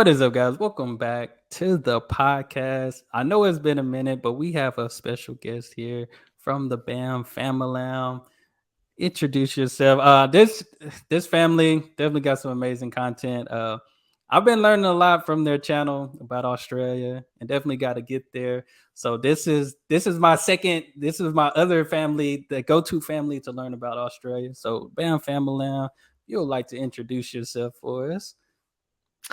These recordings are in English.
What is up, guys? Welcome back to the podcast. I know it's been a minute, but we have a special guest here from the BAM Famalam. Introduce yourself. This family definitely got some amazing content. I've been learning a lot from their channel about Australia, and definitely got to get there. So this is my second. This is my other family, the go-to family to learn about Australia. So BAM Famalam, you would like to introduce yourself for us?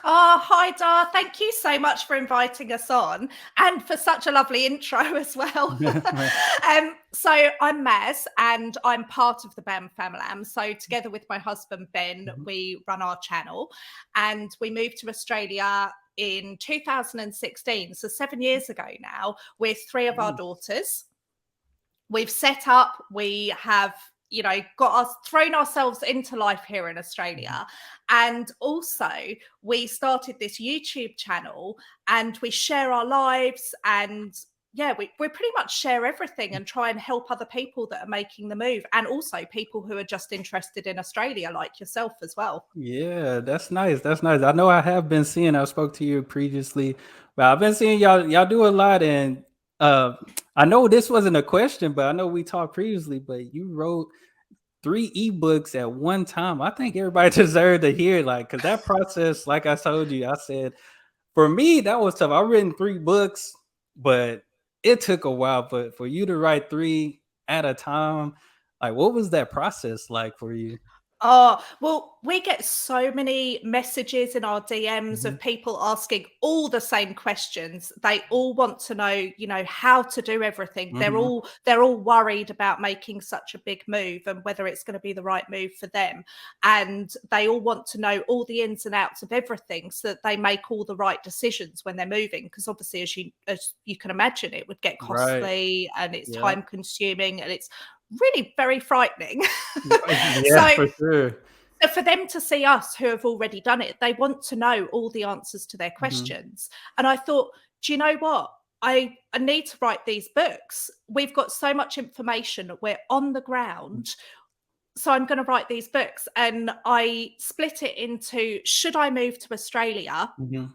Oh, hi, Dar. Thank you so much for inviting us on and for such a lovely intro as well. Right. So I'm Maz and I'm part of the BAM Famalam. So together with my husband, Ben, Mhm. we run our channel and we moved to Australia in 2016. So 7 years ago now, with three of our Nice. daughters. We've set up, we have got us thrown ourselves into life here in Mhm. Australia, and also we started this YouTube channel and we share our lives, and yeah, we pretty much share everything and try and help other people that are making the move, and also people who are just interested in Australia like yourself as well. Yeah, that's nice. That's nice. I know I have been seeing. I spoke to you previously, but I've been seeing y'all do a lot. And uh, I know this wasn't a question, but I know we talked previously. But you wrote three ebooks at one time. I think everybody deserved to hear, like, because that process, like I told you, I said for me that was tough. I've written three books, but it took a while. But for you to write three at a time, like, what was that process like for you? Oh, well, we get so many messages in our DMs Hmm. of people asking all the same questions. They all want to know, how to do everything. Hmm. They're all worried about making such a big move and whether it's going to be the right move for them. And they all want to know all the ins and outs of everything so that they make all the right decisions when they're moving. Because obviously, as you can imagine, it would get Right. costly and it's Yeah. time consuming and it's really very frightening. Right, yeah, so for sure. so for them to see us who have already done it, they want to know all the answers to their Mhm, questions. And I thought, do you know what? I need to write these books. We've got so much information. We're on the mhm, ground. So I'm going to write these books. And I split it into should I move to Australia? mhm,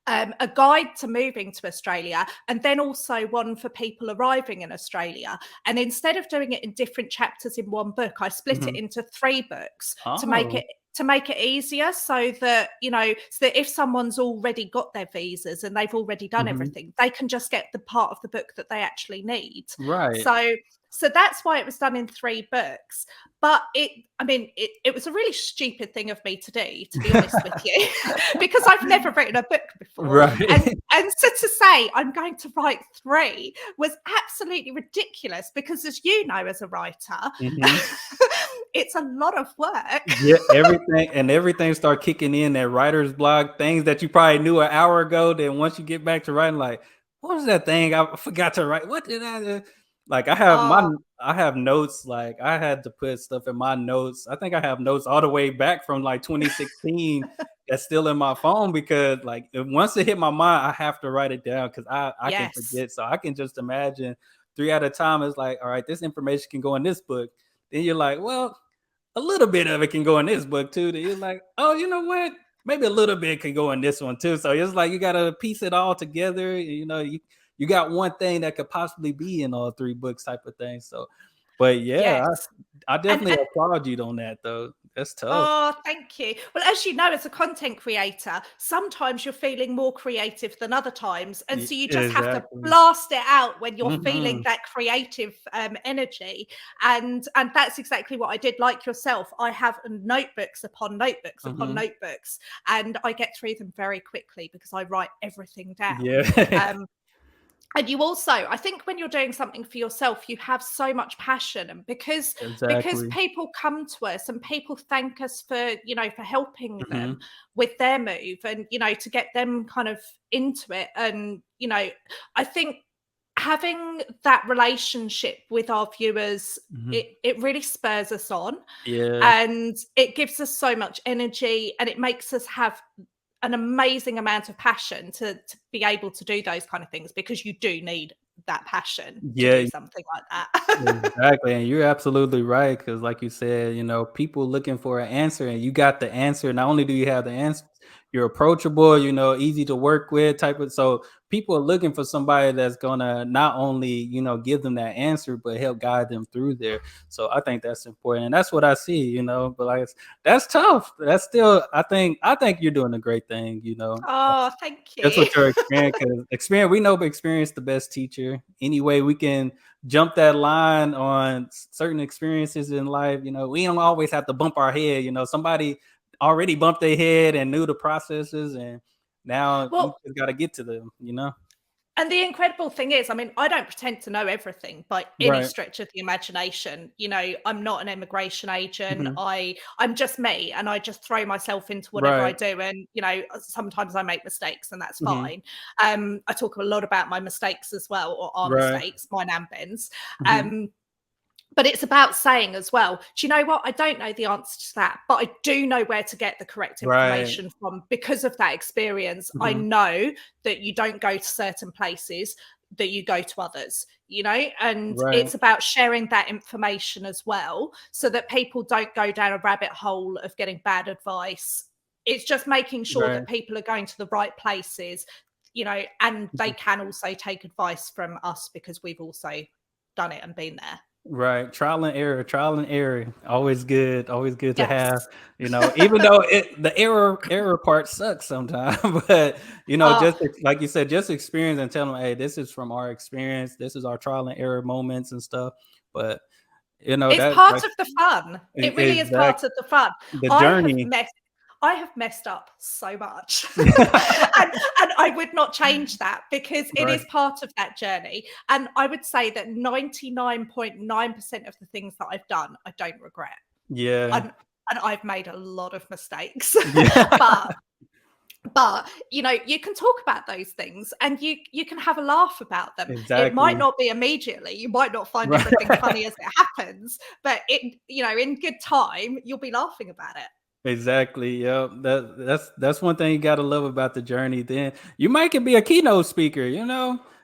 A guide to moving to Australia, and then also one for people arriving in Australia. And instead of doing it in different chapters in one book, I split it mhm. into three books Oh, to make it easier so that if someone's already got their visas and they've already done mhm, everything, they can just get the part of the book that they actually need. right. So that's why it was done in three books. But it was a really stupid thing of me to do, to be honest with you, because I've never written a book before. Right. And so to say I'm going to write three was absolutely ridiculous because, as you know, as a writer, Mhm. it's a lot of work. Yeah, everything start kicking in, that writer's block, things that you probably knew an hour ago, then once you get back to writing, like, "What was that thing I forgot to write? What did I do?" Like, Oh, I have notes, like, I had to put stuff in my notes. I think I have notes all the way back from, like, 2016 that's still in my phone because, like, once it hit my mind, I have to write it down because I can yes. forget. So I can just imagine 3 at a time is like, "All right, this information can go in this book." Then you're like, "Well, a little bit of it can go in this book too." Then you're like, "Oh, you know what? Maybe a little bit can go in this one too." So it's like you gotta piece it all together. You got one thing that could possibly be in all three books, type of thing. So, but yeah, Yes. I And definitely applaud you on that though. That's tough. Oh, thank you. Well, as you know, as a content creator, sometimes you're feeling more creative than other times. And so you just have to Exactly. blast it out when you're feeling Hmm. that creative energy. And that's exactly what I did. Like yourself, I have notebooks upon notebooks upon Hmm. notebooks, and I get through them very quickly because I write everything down. Yeah. Um, and you also, I think, when you're doing something for yourself, you have so much passion, and because Exactly. people come to us and people thank us for for helping them Hmm. with their move, and to get them kind of into it. And I think having that relationship with our viewers, Hmm. it really spurs us on, Yeah. and it gives us so much energy, and it makes us have an amazing amount of passion to be able to do those kind of things, because you do need that passion to do Yeah. something like that. Exactly, and you're absolutely right because, like you said, people looking for an answer, and you got the answer. Not only do you have the answer, you're approachable, easy to work with type of. So people are looking for somebody that's gonna not only give them that answer, but help guide them through there. So I think that's important, and that's what I see. But like that's tough. That's still, I think you're doing a great thing. Oh, thank That's you. what your experience. 'Cause experience, we know, but experience the best teacher. Anyway, we can jump that line on certain experiences in life. We don't always have to bump our head. Somebody already bumped their head and knew the processes, and now we Well, just got to get to them. and the incredible thing is, I mean, I don't pretend to know everything by any Right. stretch of the imagination. I'm not an immigration agent. Hmm. I'm just me, and I just throw myself into whatever I Right. do. And sometimes I make mistakes, and that's Hmm. fine. I talk a lot about my mistakes as well, or our Right. mistakes, mine and Ben's. Hmm. Um, but it's about saying as well, do you know what? I don't know the answer to that, but I do know where to get the correct Right. information from because of that experience. I Hmm. know that you don't go to certain places, that you go to others, and Right. it's about sharing that information as well so that people don't go down a rabbit hole of getting bad advice. It's just making sure Right. that people are going to the right places, and they Mhm. can also take advice from us because we've also done it and been there. Right, trial and error, always good to have. Yes. Even though the error part sucks sometimes, but Oh, just like you said, just experience and tell them, hey, this is from our experience. This is our trial and error moments and stuff. But it's that part like of the fun. It really is exact part of the fun. the I have journey. messed I have messed up so much. And I would not change that because it Right. is part of that journey. And I would say that 99.9% of the things that I've done, I don't regret. Yeah. And I've made a lot of mistakes. Yeah. but you can talk about those things and you can have a laugh about them. It might Exactly. not be immediately, you might not find Right. everything funny as it happens, but in good time you'll be laughing about it. Exactly. Yep. That's one thing you gotta love about the journey. Then you might can be a keynote speaker,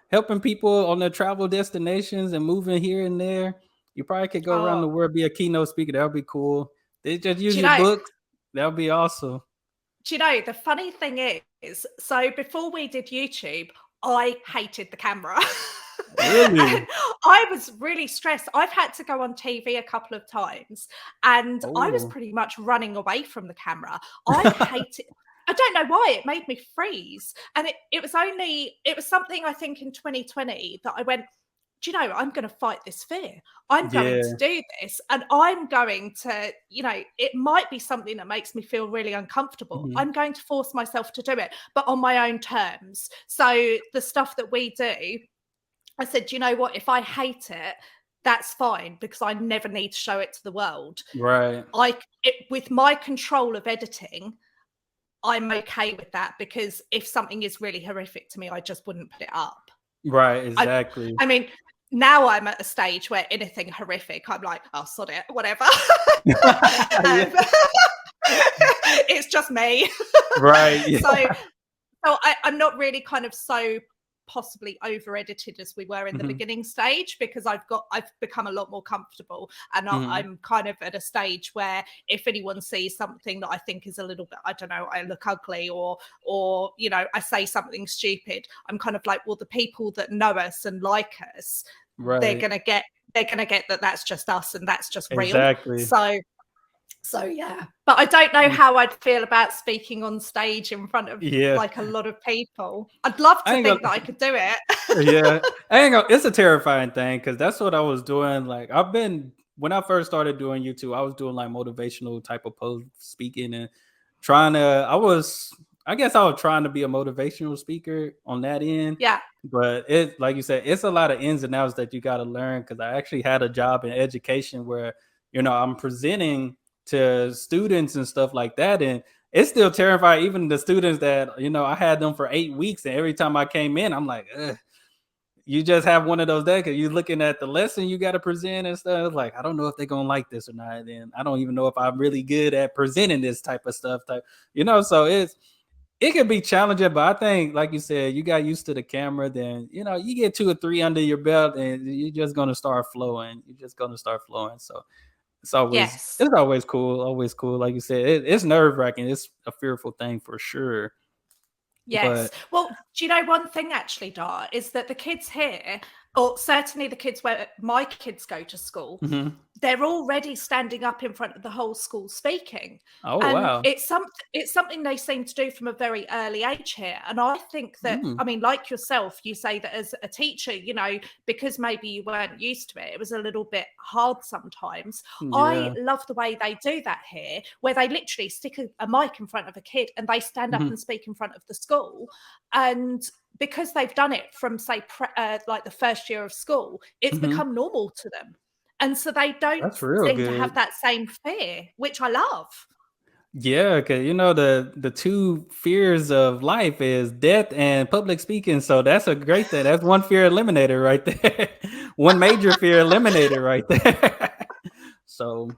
helping people on their travel destinations and moving here and there. You probably could go around Oh, the world, be a keynote speaker. That would be cool. They just do use you your know books. That would be awesome. the funny thing is, so before we did YouTube, I hated the camera. And Really? I was really stressed. I've had to go on TV a couple of times, and I was Oh. pretty much running away from the camera. I hate it. I don't know why it made me freeze. And it was something I think in 2020 that I went, do you know, I'm going to fight this fear. I'm going to Yeah. do this. And I'm going to, it might be something that makes me feel really uncomfortable. Mhm. I'm going to force myself to do it, but on my own terms. So the stuff that we do, I said, "Do you know what? If I hate it, that's fine because I never need to show it to the world. Right. With my control of editing, I'm okay with that because if something is really horrific to me, I just wouldn't put it up. Right. I, Exactly. I mean, now I'm at a stage where anything horrific, I'm like, oh, sod it, whatever. Yeah. um, it's just me. Right. Yeah. so I'm not really kind of so possibly over edited as we were in the Mhm. beginning stage because I've become a lot more comfortable and Mhm. I'm kind of at a stage where if anyone sees something that I think is a little bit, I don't know, I look ugly or I say something stupid, I'm kind of like, well, the people that know us and like us, they're Right. gonna get that that's just us and that's just real. Exactly. So yeah, but I don't know Mm. how I'd feel about speaking on stage in front of Yeah. like a lot of people. I'd love I to ain't think gonna. that I could do it. Yeah, I ain't gonna, it's a terrifying thing because that's what I was doing. Like I've been when I first started doing YouTube, I was doing like motivational type of post speaking and trying to. I guess I was trying to be a motivational speaker on that end, Yeah, but it, like you said, it's a lot of ins and outs that you got to learn. Because I actually had a job in education where I'm presenting to students and stuff like that, and it's still terrifying. Even the students that I had them for 8 weeks, and every time I came in, I'm like, ugh, you just have one of those days because you're looking at the lesson you got to present and stuff. Like, I don't know if they're gonna like this or not. And I don't even know if I'm really good at presenting this type of stuff. So it can be challenging, but I think, like you said, you got used to the camera, then you get 2 or 3 under your belt, and you're just gonna start flowing. You're just gonna start flowing. So Yes. it's always cool. Like you said, it's nerve wracking. It's a fearful thing for sure. Yes. But Well, do you know one thing actually, Dart, is that the kids here, or certainly the kids where my kids go to school, mhm. they're already standing up in front of the whole school speaking. Oh And wow. it's something they seem to do from a very early age here. And I think that, Mm. I mean, like yourself, you say that as a teacher, you know, because maybe you weren't used to it, it was a little bit hard sometimes. I Yeah. love the way they do that here, where they literally stick a mic in front of a kid and they stand up Mhm. and speak in front of the school. And because they've done it from, say, like the first year of school, it's Mhm. become normal to them. And so they don't That's real seem to have good. that same fear, which I love. Yeah, because you know the two fears of life is death and public speaking. So that's a great thing. That's one fear eliminated right there. One major fear eliminated right there. So,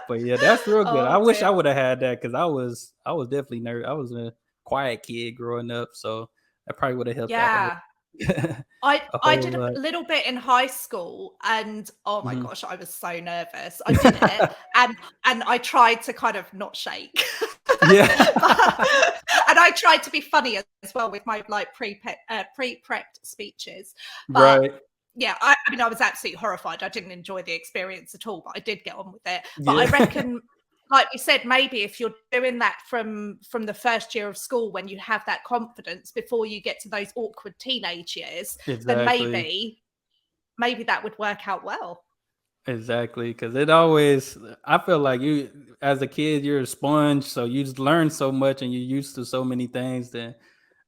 but yeah, that's real good. I Oh wish I dear. would have had that because I was definitely nervous. I was a quiet kid growing up, so that probably would have helped out Yeah. a I whole did a lot. little bit in high school and oh my Mhm. gosh, I was so nervous. I did it and I tried to kind of not shake. Yeah. And I tried to be funny as well with my like pre-prepped speeches. But Right. yeah, I mean, I was absolutely horrified. I didn't enjoy the experience at all, but I did get on with it. But I Yeah. reckon, like you said, maybe if you're doing that from the first year of school, when you have that confidence before you get to those awkward teenage years, then Exactly. maybe that would work out well. Exactly, because it always. I feel like you, as a kid, you're a sponge, so you just learn so much, and you're used to so many things. That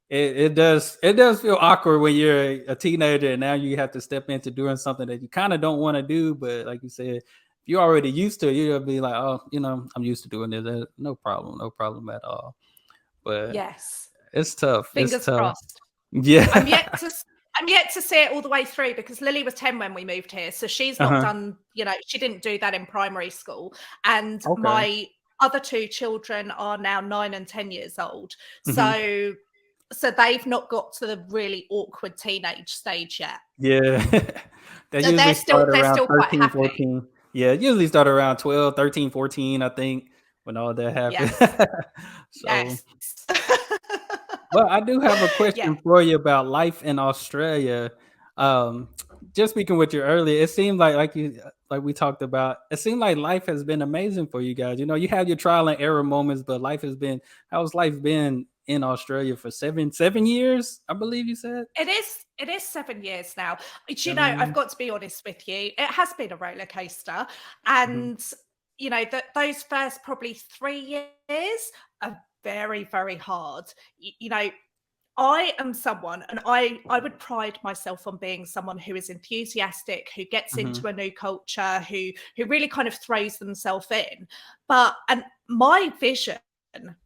it does feel awkward when you're a teenager, and now you have to step into doing something that you kind of don't want to do. But like you said, if you're already used to it, you'll be like, oh, you know, I'm used to doing this. No problem, no problem at all. But Yes, it's tough. It's fingers tough. crossed. I'm Yeah. yet to I'm yet to see it all the way through because Lily was 10 when we moved here. So she's not Uh-huh. done, you know, she didn't do that in primary school. And Okay. my other two children are now 9 and 10 years old. Hmm. So they've not got to the really awkward teenage stage yet. Yeah. They So usually start they're around still quite 13, happy. 14. Yeah, usually start around 12, 13, 14. I think, when all that happened. Yes. So, Yes. well, I do have a Yeah. question for you about life in Australia. Um, just speaking with you earlier, it seemed like we talked about, it seemed like life has been amazing for you guys. You know, you have your trial and error moments, but how's life been in Australia for seven years, I believe you said? It is 7 years now. Do you know, 7 I've years. got to be honest with you, it has been a roller coaster, Mhm. and, you know, that those first probably 3 years are very, very hard. You know, I am someone and I would pride myself on being someone who is enthusiastic, who gets Mhm. into a new culture, who really kind of throws themselves in. And my vision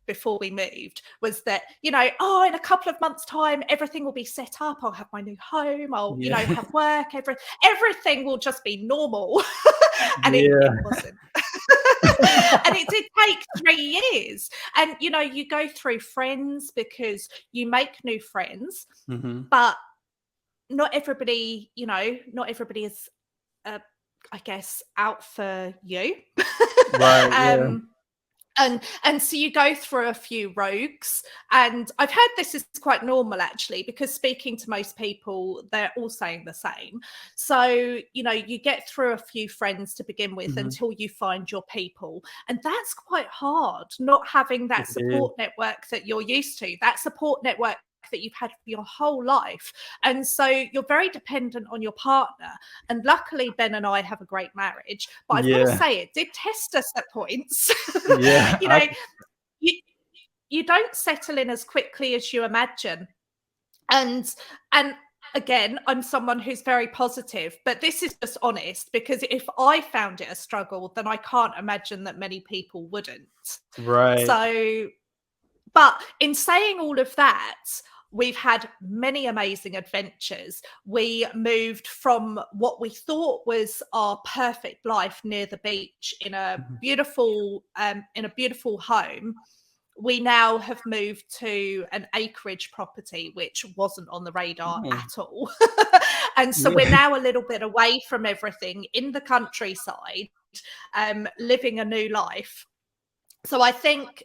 before we moved was that, you know, oh, in a couple of months' time, everything will be set up. I'll have my new home. I'll, you know, Yeah. have work. Everything will just be normal. And it Yeah. wasn't. And it did take 3 years. And, you know, you go through friends because you make new friends, Mhm. but not everybody, you know, not everybody is, uh, I guess, out for you. Right, yeah. um, and so you go through a few rogues, and I've heard this is quite normal actually, because speaking to most people they're all saying the same. So, you know, you get through a few friends to begin with Mhm. until you find your people, and that's quite hard, not having that It is. support network that you're used to, that support network that you've had for your whole life. And so you're very dependent on your partner. And luckily, Ben and I have a great marriage. But I've got to Yeah. say, it did test us at points. Yeah. You know, you, you don't settle in as quickly as you imagine. And again, I'm someone who's very positive, but this is just honest, because if I found it a struggle, then I can't imagine that many people wouldn't. Right. So, but in saying all of that, we've had many amazing adventures. We moved from what we thought was our perfect life near the beach Mhm. in a beautiful home. We now have moved to an acreage property, which wasn't on the radar Oh, at all. And so we're yeah. now a little bit away from everything in the countryside. living a new life. So I think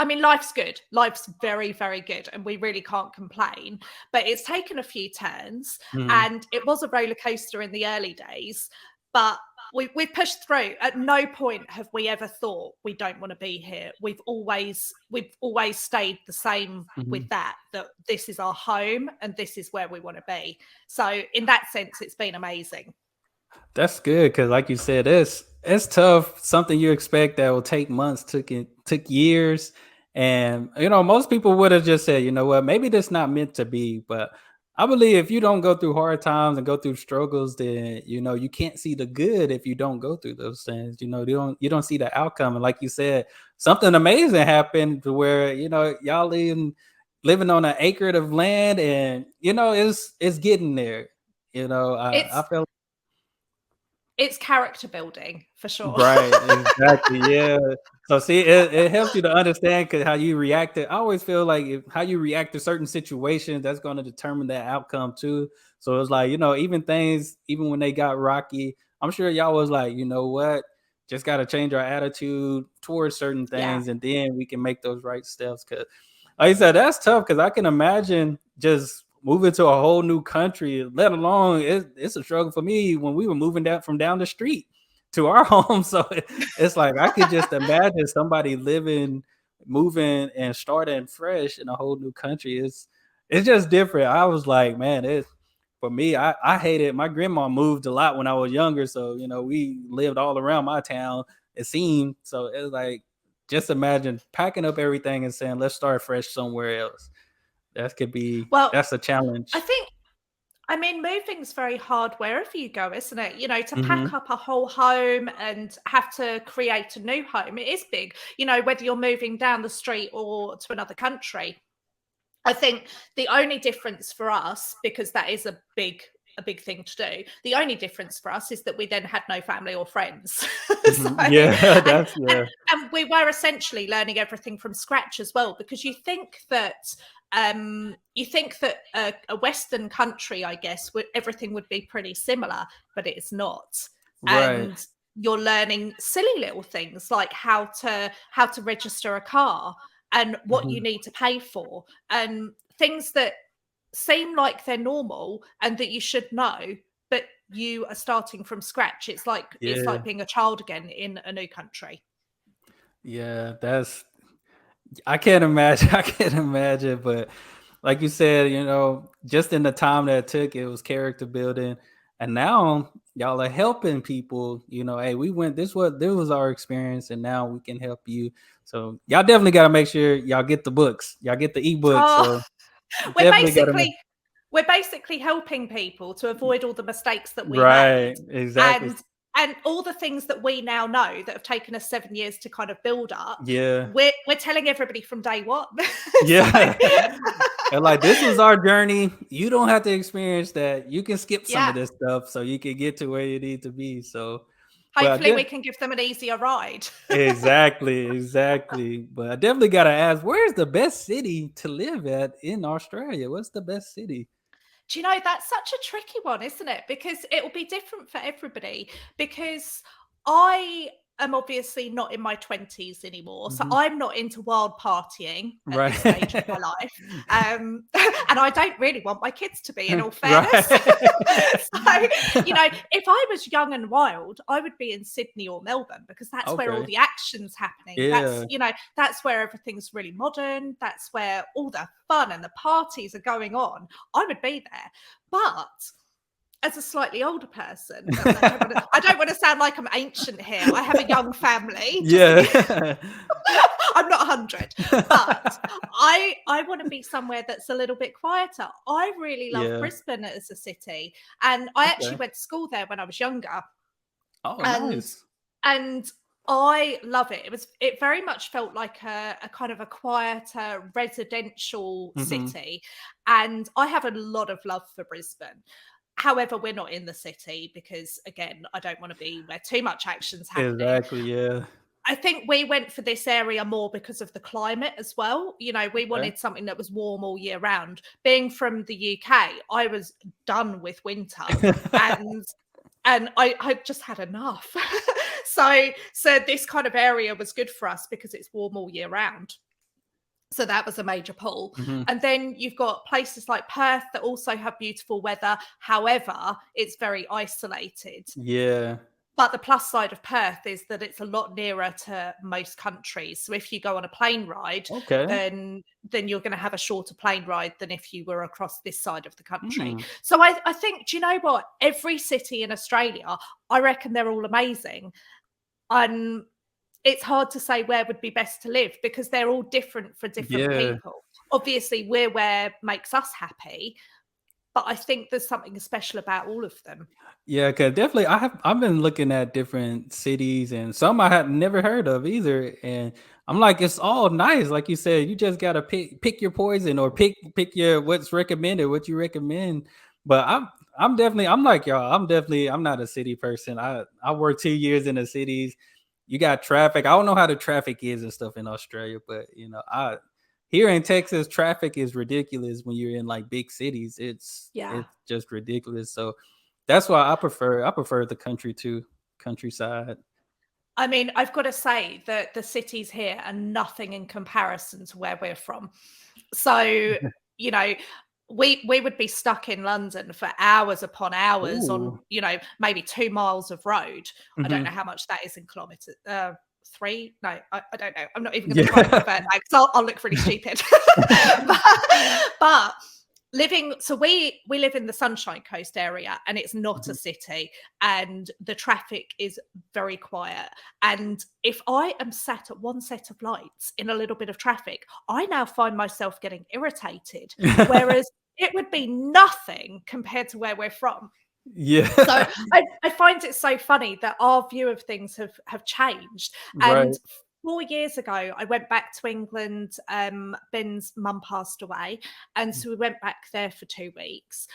life's good. Life's very, very good, and we really can't complain. But it's taken a few turns, Mhm. and it was a roller coaster in the early days. But we've pushed through. At no point have we ever thought we don't want to be here. We've always stayed the same with Mhm. that this is our home and this is where we want to be. So in that sense, it's been amazing. That's good because, like you said, it's tough. Something you expect that will take months took years, and most people would have just said, you know what, maybe this not meant to be. But I believe if you don't go through hard times and go through struggles, then you can't see the good if you don't go through those things. You don't see the outcome. And like you said, something amazing happened to where y'all living on an acre of land, and it's getting there. I It's feel. it's character building for sure. Right, exactly, yeah. So see, it helps you to understand how you react to. I always feel like how you react to certain situations, that's going to determine that outcome too. So it's like, even when they got rocky, I'm sure y'all was like, you know what, just got to change our attitude towards certain Yeah. things, and then we can make those right steps. Because, like I said, that's tough. Because I can imagine just moving to a whole new country, let alone it's a struggle for me when we were moving down the street to our home. So it's like I could just imagine somebody moving, and starting fresh in a whole new country. It's just different. I was like, man, for me, I hated. My grandma moved a lot when I was younger, so we lived all around my town. It seemed so. It's like just imagine packing up everything and saying, let's start fresh somewhere else. Well, That's a I challenge. think moving's very hard wherever you go, isn't it? To pack Hmm. up a whole home and have to create a new home, it is big, whether you're moving down the street or to another country. I think the only difference for us, because that is a big thing to do, the only difference for us is that we then had no family or friends. So, Hmm. Yeah, and, that's and yeah. and we were essentially learning everything from scratch as well, because you think that a Western country, I guess, everything would be pretty similar, but it's not. Right. And you're learning silly little things like how to register a car and what you Mhm. need to pay for, and things that seem like they're normal and that you should know, but you are starting from scratch. It's like Yeah. being a child again in a new country. Yeah, I can't imagine. I can't imagine, but like you said, just in the time that it took, it was character building. And now y'all are helping people, hey, this was our experience, and now we can help you. So y'all definitely gotta make sure y'all get the books. Y'all get the ebooks. Oh, So we're definitely gotta make. basically we're basically helping people to avoid all the mistakes that we made, Right, exactly. and all the things that we now know that have taken us 7 years to kind of build up. Yeah. We're telling everybody from day one. So Yeah. And like, this was our journey. You don't have to experience that. You can skip some of yeah, this stuff so you can get to where you need to be. So, but hopefully we can give them an easier ride. exactly. But I definitely gotta ask, where's the best city to live at in Australia? What's the best city? Do you know, that's such a tricky one, isn't it? Because it will be different for everybody. Because I am obviously not in my 20s anymore. So Mhm. I'm not into wild partying at this stage of Right. my life. And I don't really want my kids to be, in all fairness. Right. So, if I was young and wild, I would be in Sydney or Melbourne, because that's where all Okay. the action's happening. That's, Yeah. that's where everything's really modern. That's where all the fun and the parties are going on. I would be there. But as a slightly older person, I don't want to sound like I'm ancient here. I have a young family, just to get Yeah. I'm not 100, but I want to be somewhere that's a little bit quieter. I really love Yeah. Brisbane as a city, and I actually Okay. went to school there when I was younger, Oh, and nice. and I love it. It very much felt like a kind of a quieter residential Mhm. city, and I have a lot of love for Brisbane. However, we're not in the city because, again, I don't want to be where too much action's happening. Exactly, yeah. I think we went for this area more because of the climate as well. We Okay. wanted something that was warm all year round. Being from the UK, I was done with winter, and I just had enough. So this kind of area was good for us because it's warm all year round. So that was a major pull. Mhm. And then you've got places like Perth that also have beautiful weather. However, it's very isolated. Yeah. But the plus side of Perth is that it's a lot nearer to most countries. So if you go on a plane ride, Okay. then you're going to have a shorter plane ride than if you were across this side of the country. Mm. So I think, do you know what? Every city in Australia, I reckon they're all amazing. And it's hard to say where would be best to live because they're all different for different Yeah. people. Obviously, we're where makes us happy, but I think there's something special about all of them. Yeah, cause definitely I've been looking at different cities and some I had never heard of either. And I'm like, it's all nice. Like you said, you just gotta pick your poison or pick your what's recommended, what you recommend. But I'm like y'all, I'm not a city person. I worked 2 years in the cities. You got traffic. I don't know how the traffic is and stuff in Australia, but I here in Texas, traffic is ridiculous when you're in like big cities. Yeah. It's just ridiculous. So that's why I prefer the countryside. I mean, I've got to say that the cities here are nothing in comparison to where we're from. So, you know, we would be stuck in London for hours upon hours on, Ooh. maybe 2 miles of road. I don't know Mhm. how much that is in kilometers. 3? No, I don't know. I'm not even going to try and Yeah. convert that because I'll look really stupid. but, but we live in the Sunshine Coast area, and it's not a Mhm. city, and the traffic is very quiet. And if I am sat at one set of lights in a little bit of traffic, I now find myself getting irritated, whereas it would be nothing compared to where we're from. Yeah. So I find it so funny that our view of things have changed. Right. And 4 years ago, I went back to England. Ben's mum passed away, and so we went back there for 2 weeks.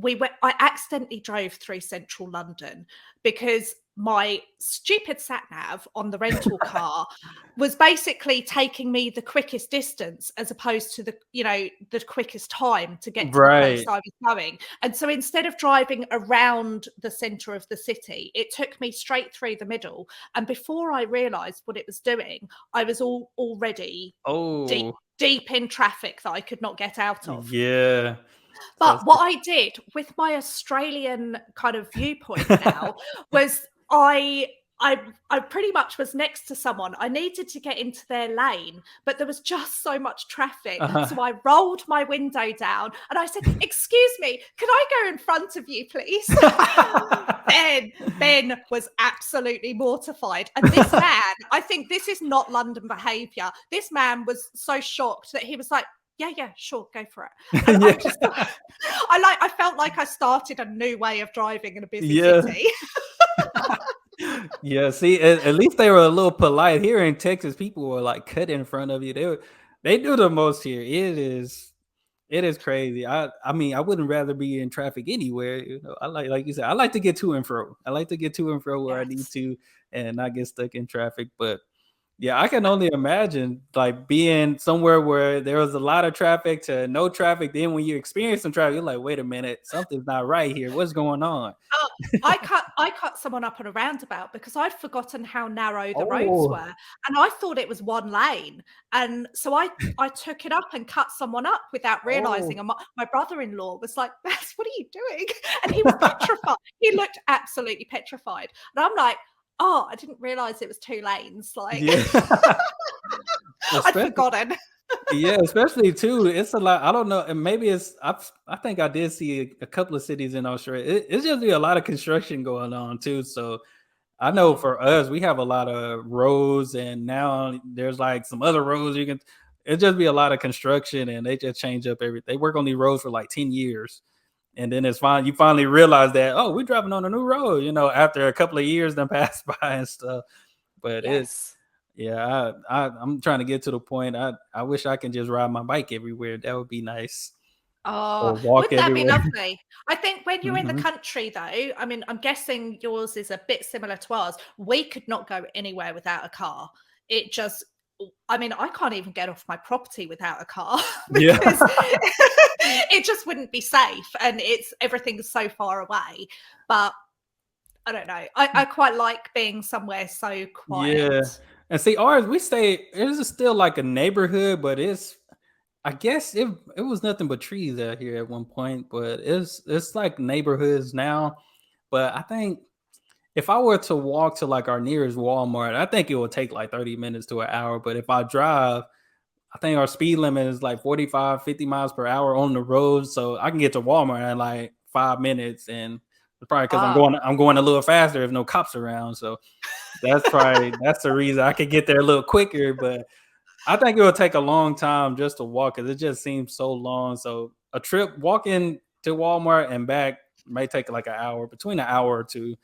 I accidentally drove through central London because my stupid sat nav on the rental car was basically taking me the quickest distance as opposed to the quickest time to get to the place Right. I was going. And so instead of driving around the center of the city, it took me straight through the middle. And before I realized what it was doing, I was already deep Oh, deep in traffic that I could not get out of. yeah. But That's what I did with my Australian kind of viewpoint now was I pretty much was next to someone. I needed to get into their lane, but there was just so much traffic. uh-huh. So I rolled my window down and I said, "Excuse me, could I go in front of you, please?" Ben was absolutely mortified. And this man, I think this is not London behavior. This man was so shocked that he was like, yeah, sure, go for it. And I Yeah. just, I felt like I started a new way of driving in a busy Yeah. city. Yeah, see, at least they were a little polite. Here in Texas, people were like cut in front of you. They do the most here. It is crazy. I mean, I wouldn't rather be in traffic anywhere. I like you said, I like to get to and fro. I like to get to and fro where I need Yes. to and not get stuck in traffic. But yeah, I can only imagine like being somewhere where there was a lot of traffic to no traffic. Then when you experience some traffic, you're like, wait a minute, something's not right here. What's going on? Oh, I cut someone up on a roundabout because I'd forgotten how narrow the roads Oh, were, and I thought it was one lane. And so I took it up and cut someone up without realizing. oh. And my brother-in-law was like, "Bess, what are you doing?" And he was petrified. He looked absolutely petrified. And I'm like, "Oh, I didn't realize it was two lanes." Like Yeah. I'd Especially forgotten. yeah, especially too. It's a lot. I don't know, and maybe I think I did see a couple of cities in Australia. It's just be a lot of construction going on too. So I know Mm, for us, we have a lot of roads, and now there's like some other roads you can. It just be a lot of construction, and they just change up everything. They work on these roads for like 10 years, and then it's fine. You finally realize that we're driving on a new road. After a couple of years then pass by and stuff. But yes. yeah, I'm trying to get to the point. I wish I can just ride my bike everywhere. That would be nice, Oh, or walk wouldn't that be everywhere. lovely? I think when you're in the Mhm. country, though, I mean, I'm guessing yours is a bit similar to ours. We could not go anywhere without a car. It just, I mean, I can't even get off my property without a car Yeah. because it just wouldn't be safe, and everything's so far away. But I don't know. I quite like being somewhere so quiet. Yeah. And see, ours, we stay, it is still like a neighborhood, but it's, I guess it was nothing but trees out here at one point, but it's like neighborhoods now. But I think if I were to walk to like our nearest Walmart, I think it would take like 30 minutes to an hour. But if I drive, I think our speed limit is like 45, 50 miles per hour on the road. So I can get to Walmart in like 5 minutes. And it's probably because Ah, I'm going a little faster if no cops around. So that's the reason I could get there a little quicker. But I think it will take a long time just to walk because it just seems so long. So a trip walking to Walmart and back may take like an hour, between an hour or two.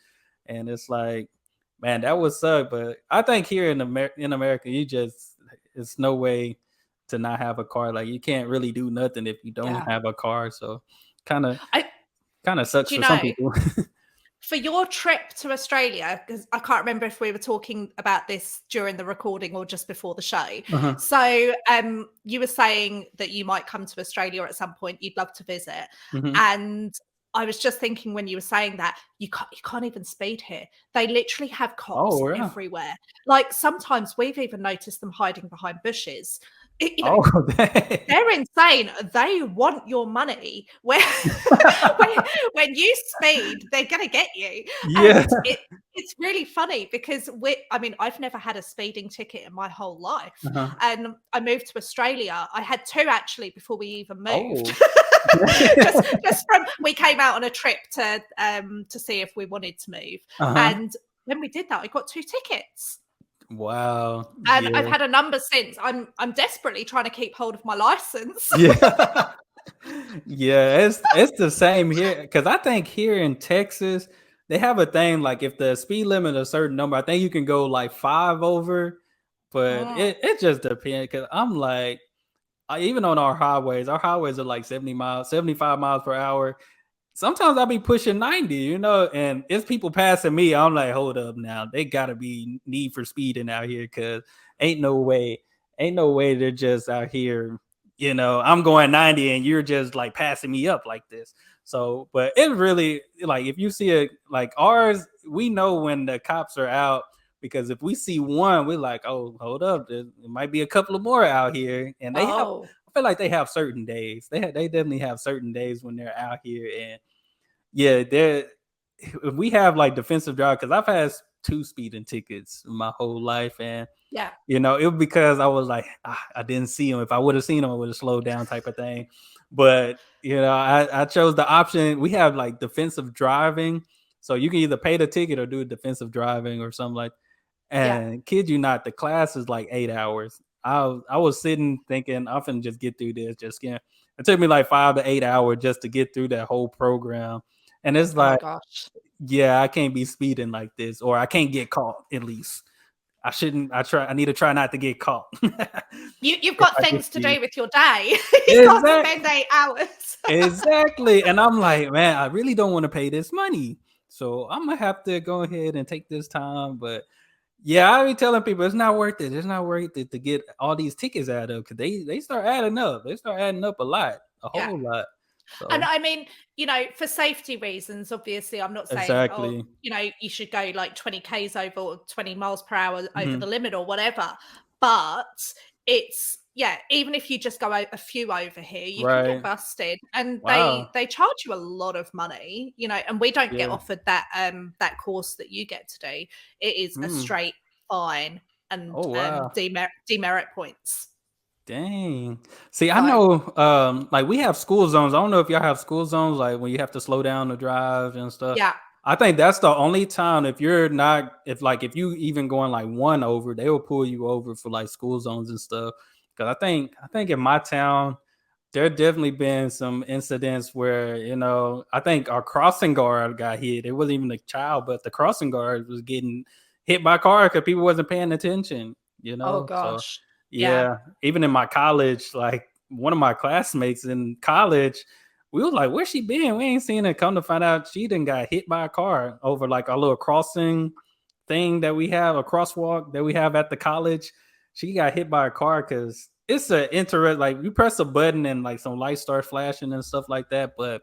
And it's like, man, that would suck. But I think here in America, you just, it's no way to not have a car. Like you can't really do nothing if you don't yeah. have a car. So kind of I kind of sucks Do you for some know, people. for your trip to Australia, because I can't remember if we were talking about this during the recording or just before the show. Uh-huh. So, you were saying that you might come to Australia at some point. You'd love to visit, Hmm. and I was just thinking when you were saying that you can't even speed here. They literally have cops Oh yeah. everywhere. Like sometimes we've even noticed them hiding behind bushes. You know, Oh, dang. they're insane. They want your money. When when when you speed, they're gonna get you. Yeah. And it's really funny because I mean, I've never had a speeding ticket in my whole life. Uh-huh. And I moved to Australia. I had two actually before we even moved. Oh. just from we came out on a trip to see if we wanted to move. Uh-huh. And when we did that, I got two tickets. Wow. And I've Yeah. had a number since. I'm desperately trying to keep hold of my license. Yeah. Yeah, it's the same here because I think here in Texas they have a thing like if the speed limit is a certain number, I think you can go like five over, but Mm. it just depends. Because I'm like, even on our highways are like 70 miles, 75 miles per hour. Sometimes I'll be pushing 90, and it's people passing me. I'm like, hold up now. They gotta be need for speeding out here because ain't no way, ain't no way they're just out here. I'm going 90 and you're just like passing me up like this. So, but it really like if you see it like ours, we know when the cops are out because if we see one, we're like, oh, hold up, there might be a couple of more out here, and they have. Oh, I feel like they have certain days. They definitely have certain days when they're out here, and yeah, we have like defensive drive because I've had two speeding tickets my whole life, and yeah, it was because I was like, I didn't see him. If I would have seen him, I would have slowed down, type of thing. But I chose the option. We have like defensive driving, so you can either pay the ticket or do defensive driving or something like. yeah, And kid you not, the class is like 8 hours. I was sitting thinking I'm finna just get through this. Just It took me like 5 to 8 hours just to get through that whole program. And it's oh like, gosh. yeah, I can't be speeding like this, or I can't get caught. At least I shouldn't. I need to try not to get caught. You've If got I get things to speed. do with your day. You can't Exactly. spend 8 hours. Exactly. And I'm like, man, I really don't want to pay this money. So I'm gonna have to go ahead and take this time. But yeah, I be telling people it's not worth it. It's not worth it to get all these tickets out of because they start adding up. They start adding up a lot, a Yeah. whole lot. And So I mean, for safety reasons, obviously, I'm not saying, oh, exactly. you should go like 20 Ks over or 20 miles per hour over Hmm. the limit or whatever. But yeah, even if you just go a few over here, you can get Right. busted, and Wow. they charge you a lot of money, and we don't get Yeah. offered that course that you get to do. It is a Mm. straight fine and Oh wow. demerit points. Dang. See, I So know like we have school zones. I don't know if y'all have school zones like when you have to slow down to drive and stuff. yeah, I think that's the only time if you're not if you even going like one over, they will pull you over for like school zones and stuff. Cause I think in my town there definitely been some incidents where I think our crossing guard got hit. It wasn't even a child, but the crossing guard was getting hit by a car because people wasn't paying attention. oh So gosh, yeah. yeah, even in my college, like one of my classmates in college, we was like, "Where's she been? We ain't seen her." Come to find out, she done got hit by a car over like our little crossing thing that we have, a crosswalk that we have at the college. She got hit by a car because it's a interest. Like you press a button and like some lights start flashing and stuff like that. But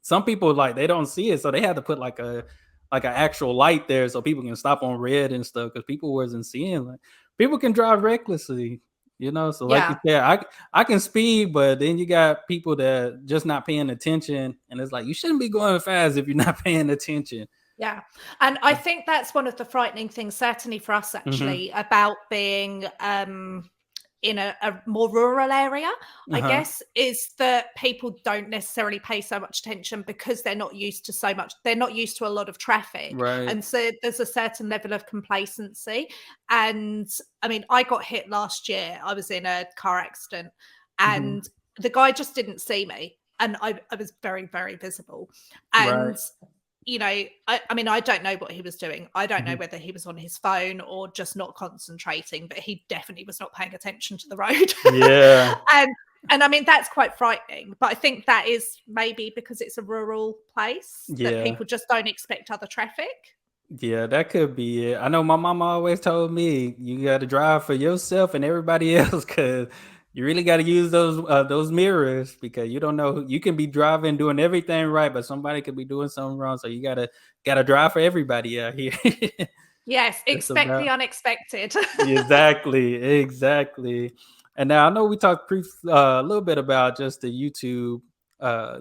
some people like they don't see it, so they had to put like a like an actual light there so people can stop on red and stuff, because people wasn't seeing, like, people can drive recklessly, so like you Yeah. said, I can speed, but then you got people that just not paying attention, and it's like, you shouldn't be going fast if you're not paying attention. Yeah. And I think that's one of the frightening things, certainly for us Mm-hmm. actually, about being in a more rural area, I Uh-huh. guess, is that people don't necessarily pay so much attention because they're not used to so much, they're not used to a lot of traffic. Right. And so there's a certain level of complacency. And I mean, I got hit last year. I was in a car accident Mm-hmm. and the guy just didn't see me. And I was very, very visible. Right. And I mean, I don't know what he was doing. I don't know Mm-hmm. whether he was on his phone or just not concentrating, but he definitely was not paying attention to the road. Yeah. and and I mean, that's quite frightening. But I think that is maybe because it's a rural place that Yeah. people just don't expect other traffic. Yeah, that could be it. I know my mama always told me you got to drive for yourself and everybody else, because you really got to use those mirrors, because you don't know, you can be driving doing everything right, but somebody could be doing something wrong. So you gotta drive for everybody out here. Yes, It's expect the about unexpected. exactly. And now I know we talked a little bit about just the YouTube,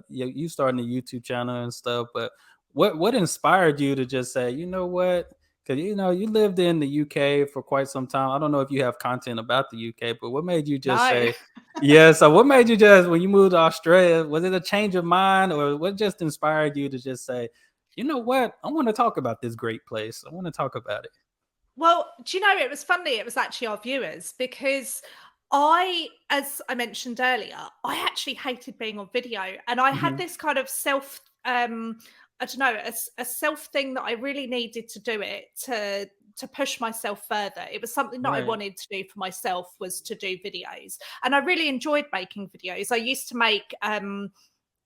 you starting the YouTube channel and stuff, but what inspired you to just say, you know what? Because you lived in the UK for quite some time. I don't know if you have content about the UK, but what made you just No. say, yeah? So what made you just, when you moved to Australia, was it a change of mind, or what just inspired you to just say, you know what? I want to talk about this great place. I want to talk about it. Well, do you know, it was funny, it was actually our viewers because as I mentioned earlier, I actually hated being on video and I had Hmm. this kind of I don't know, a self thing that I really needed to do it to push myself further. It was something that I Right. wanted to do for myself was to do videos. And I really enjoyed making videos. I used to make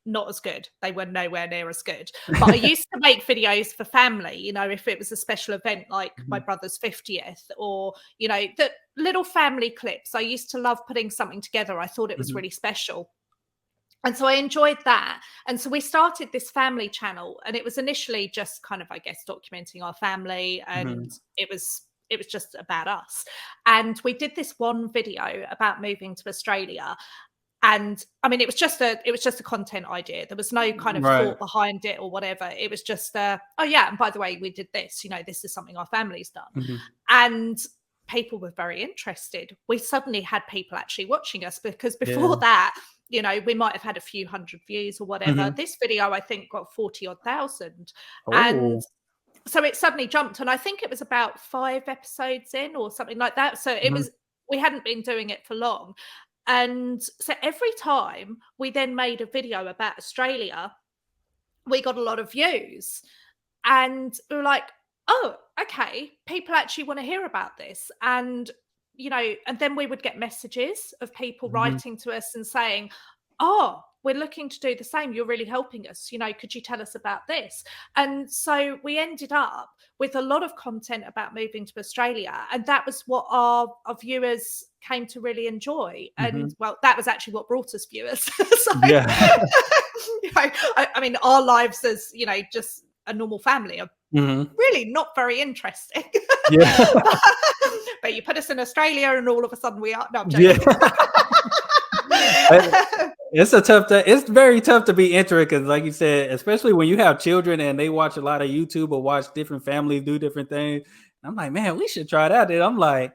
not as good. They were nowhere near as good. But I used to make videos for family, if it was a special event like my Mhm. brother's 50th or, the little family clips. I used to love putting something together. I thought it was Mhm. really special. And so I enjoyed that. And so we started this family channel and it was initially just kind of, I guess, documenting our family and Mhm. it was just about us. And we did this one video about moving to Australia and I mean it was just a content idea. There was no kind of Right. thought behind it or whatever. It was just oh yeah, and by the way we did this, this is something our family's done. Mhm. And people were very interested. We suddenly had people actually watching us because before Yeah. that, we might have had a few hundred views or whatever. Mhm. This video I think got 40 odd thousand. And Oh. so it suddenly jumped and I think it was about 5 episodes in or something like that. So it Mhm. was we hadn't been doing it for long. And so every time we then made a video about Australia, we got a lot of views. And we were like, oh, okay, people actually want to hear about this. And then we would get messages of people Mhm. writing to us and saying, oh, we're looking to do the same. You're really helping us. Could you tell us about this? And so we ended up with a lot of content about moving to Australia. And that was what our viewers came to really enjoy. And Mhm. well, that was actually what brought us viewers. So, Yeah. I mean, our lives as, just a normal family are Mhm. really not very interesting. Yeah. But you put us in Australia and all of a sudden we are. No, I'm Yeah. joking. Uh, It's a tough thing. It's very tough to be interested because, like you said, especially when you have children and they watch a lot of YouTube or watch different families do different things. I'm like, man, we should try that. And I'm like,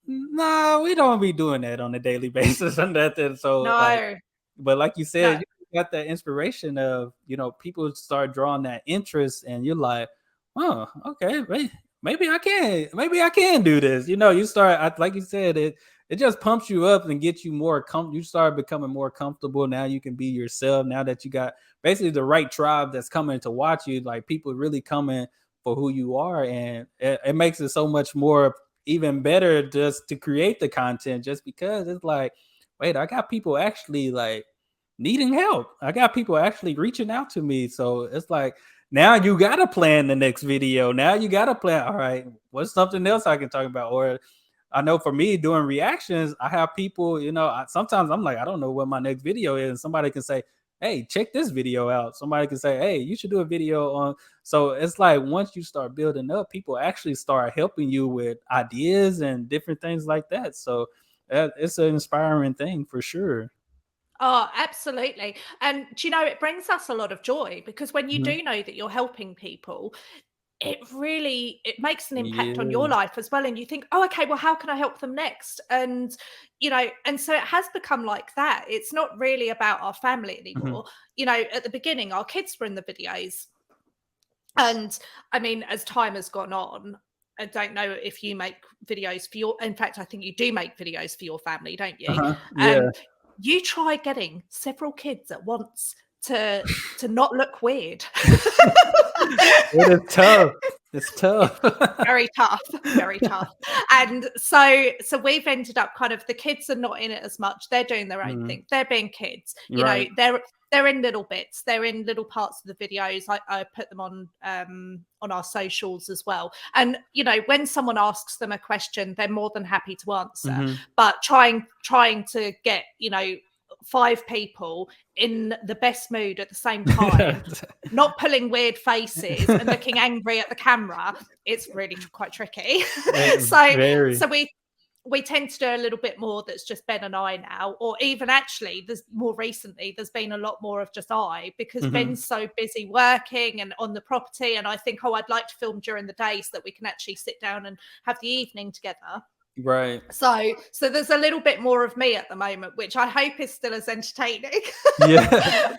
no, we don't be doing that on a daily basis or nothing. So, like, No, but like you said, no. you got that inspiration of, people start drawing that interest, and you're like, oh, okay, maybe I can do this. You start, like you said, it just pumps you up and gets you more you start becoming more comfortable. Now you can be yourself. Now that you got basically the right tribe that's coming to watch you, like people really coming for who you are, and it makes it so much more even better just to create the content, just because it's like, wait, I got people actually like needing help. I got people actually reaching out to me. So it's like, now you gotta plan the next video. Now you gotta plan, all right, what's something else I can talk about? Or I know for me doing reactions, I have people, sometimes I'm like, I don't know what my next video is. And somebody can say, hey, check this video out. Somebody can say, hey, you should do a video on. So it's like once you start building up, people actually start helping you with ideas and different things like that. So it's an inspiring thing for sure. Oh, absolutely. And do you know, it brings us a lot of joy because when you Mhm. do know that you're helping people, it makes an impact on your Yeah. life as well. And you think, oh, okay, well, how can I help them next? And and so it has become like that. It's not really about our family Mhm. anymore. At the beginning, our kids were in the videos. And I mean, as time has gone on, I don't know if you make videos for in fact, I think you do make videos for your family, don't you? Uh-huh. Yeah. Um, you try getting several kids at once to not look weird. It is tough. It's tough. Very tough, very tough. And so we've ended up kind of, the kids are not in it as much. They're doing their own Mhm. thing. They're being kids. Right. They're in little bits. They're in little parts of the videos. I put them on our socials as well. And when someone asks them a question, they're more than happy to answer. Mhm. But trying to get, 5 people in the best mood at the same time, not pulling weird faces and looking angry at the camera, it's really quite tricky. so Very. so we tend to do a little bit more that's just Ben and I now, or even actually there's more recently, there's been a lot more of just I, because Mhm. Ben's so busy working and on the property, and I think, oh, I'd like to film during the day so that we can actually sit down and have the evening together. Right. So there's a little bit more of me at the moment, which I hope is still as entertaining. Yeah.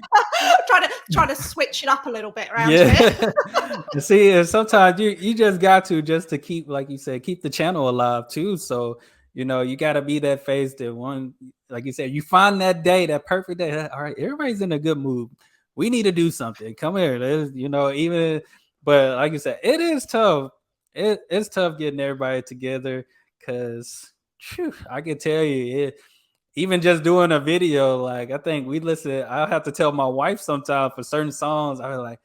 trying to switch it up a little bit around here. Yeah. You see, and sometimes you just got to, just to keep, like you said, keep the channel alive too. So, you gotta be that face that one, like you said, you find that day, that perfect day. All right, everybody's in a good mood. We need to do something. Come here. Even, but like you said, it is tough. It's tough getting everybody together because I can tell you it, even just doing a video, like I think we listen, I'll have to tell my wife sometimes for certain songs. I was like,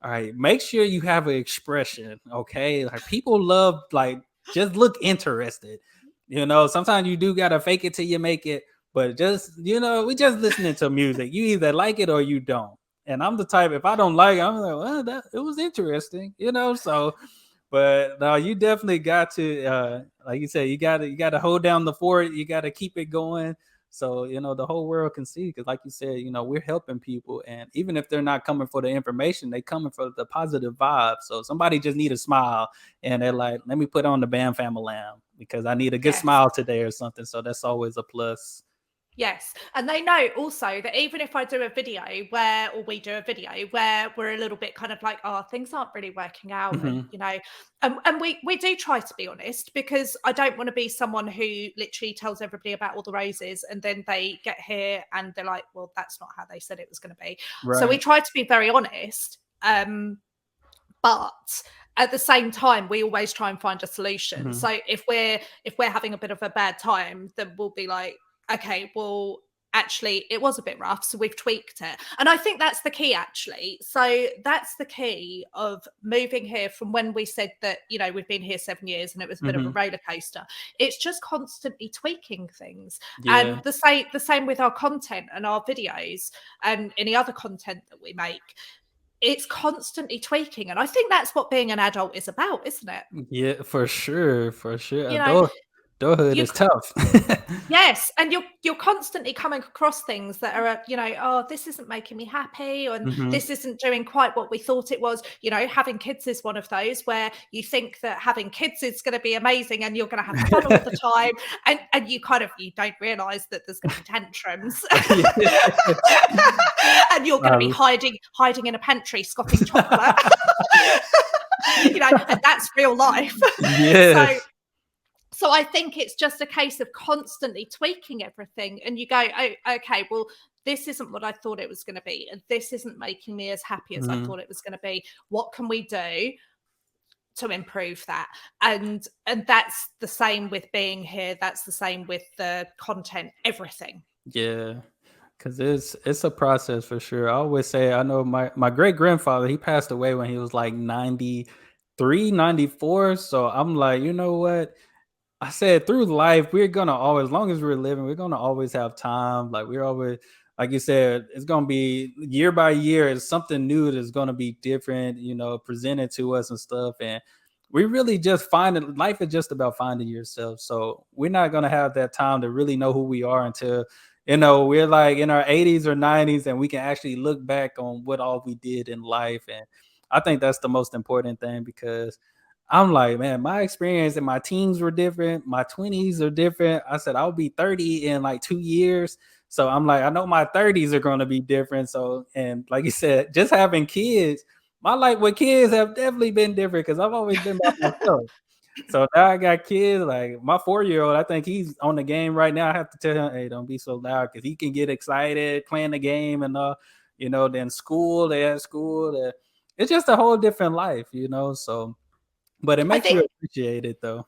all right, make sure you have an expression, okay? Like people love, like, just look interested. Sometimes you do gotta fake it till you make it, but just we just listening to music. You either like it or you don't. And I'm the type, if I don't like it, I'm like, well, that it was interesting, so but no, you definitely got to like you said, you gotta hold down the fort, you gotta keep it going. So, the whole world can see, because like you said, we're helping people. And even if they're not coming for the information, they coming for the positive vibe. So somebody just need a smile and they're like, let me put on the Bam Famalam because I need a good Yes. smile today or something. So that's always a plus. Yes. And they know also that even if I do a video or we do a video where we're a little bit kind of like, oh, things aren't really working out. And, Hmm. and we do try to be honest, because I don't want to be someone who literally tells everybody about all the roses and then they get here and they're like, well, that's not how they said it was going to be. So we Right. try to be very honest. But at the same time, we always try and find a solution. Hmm. So if we're having a bit of a bad time, then we'll be like, okay, well, actually, it was a bit rough, so we've tweaked it. And I think that's the key, actually. So that's the key of moving here from when we said that, we've been here 7 years and it was a bit of a Hmm. roller coaster. It's just constantly tweaking things. Yeah. And the same with our content and our videos and any other content that we make. It's constantly tweaking. And I think that's what being an adult is about, isn't it? Yeah, for sure. For sure. You know, Adulthood you is tough. Yes, and you're constantly coming across things that are, oh, this isn't making me happy, and Hmm. this isn't doing quite what we thought it was. Having kids is one of those where you think that having kids is going to be amazing and you're going to have fun all the time, and you don't realise that there's going to be tantrums, Yeah. and you're going to be Um, hiding in a pantry scoffing chocolate, and that's real life. so yes. so I think it's just a case of constantly tweaking everything. And you go, oh, okay, well, this isn't what I thought it was going to be. And this isn't making me as happy as I Mhm. thought it was going to be. What can we do to improve that? And that's the same with being here. That's the same with the content, everything. Yeah, because it's a process for sure. I always say, I know my great grandfather, he passed away when he was like 93, 94. So I'm like, you know what? I said through life, we're gonna always, as long as we're living, we're gonna always have time. Like we're always like you said, it's gonna be year by year. It's something new that's gonna be different, presented to us and stuff. And we really just find it. Life is just about finding yourself. So we're not gonna have that time to really know who we are until we're like in our 80s or 90s, and we can actually look back on what all we did in life. And I think that's the most important thing, because I'm like, man, my experience in my teens were different. My 20s are different. I said I'll be 30 in like 2 years. So I'm like, I know my 30s are going to be different. So, and like you said, just having kids, my life with kids have definitely been different, because I've always been by myself. So now I got kids. Like my 4-year-old, I think he's on the game right now. I have to tell him, hey, don't be so loud, because he can get excited playing the game and then school, they had school. It's just a whole different life. So but it I makes you think appreciate it though.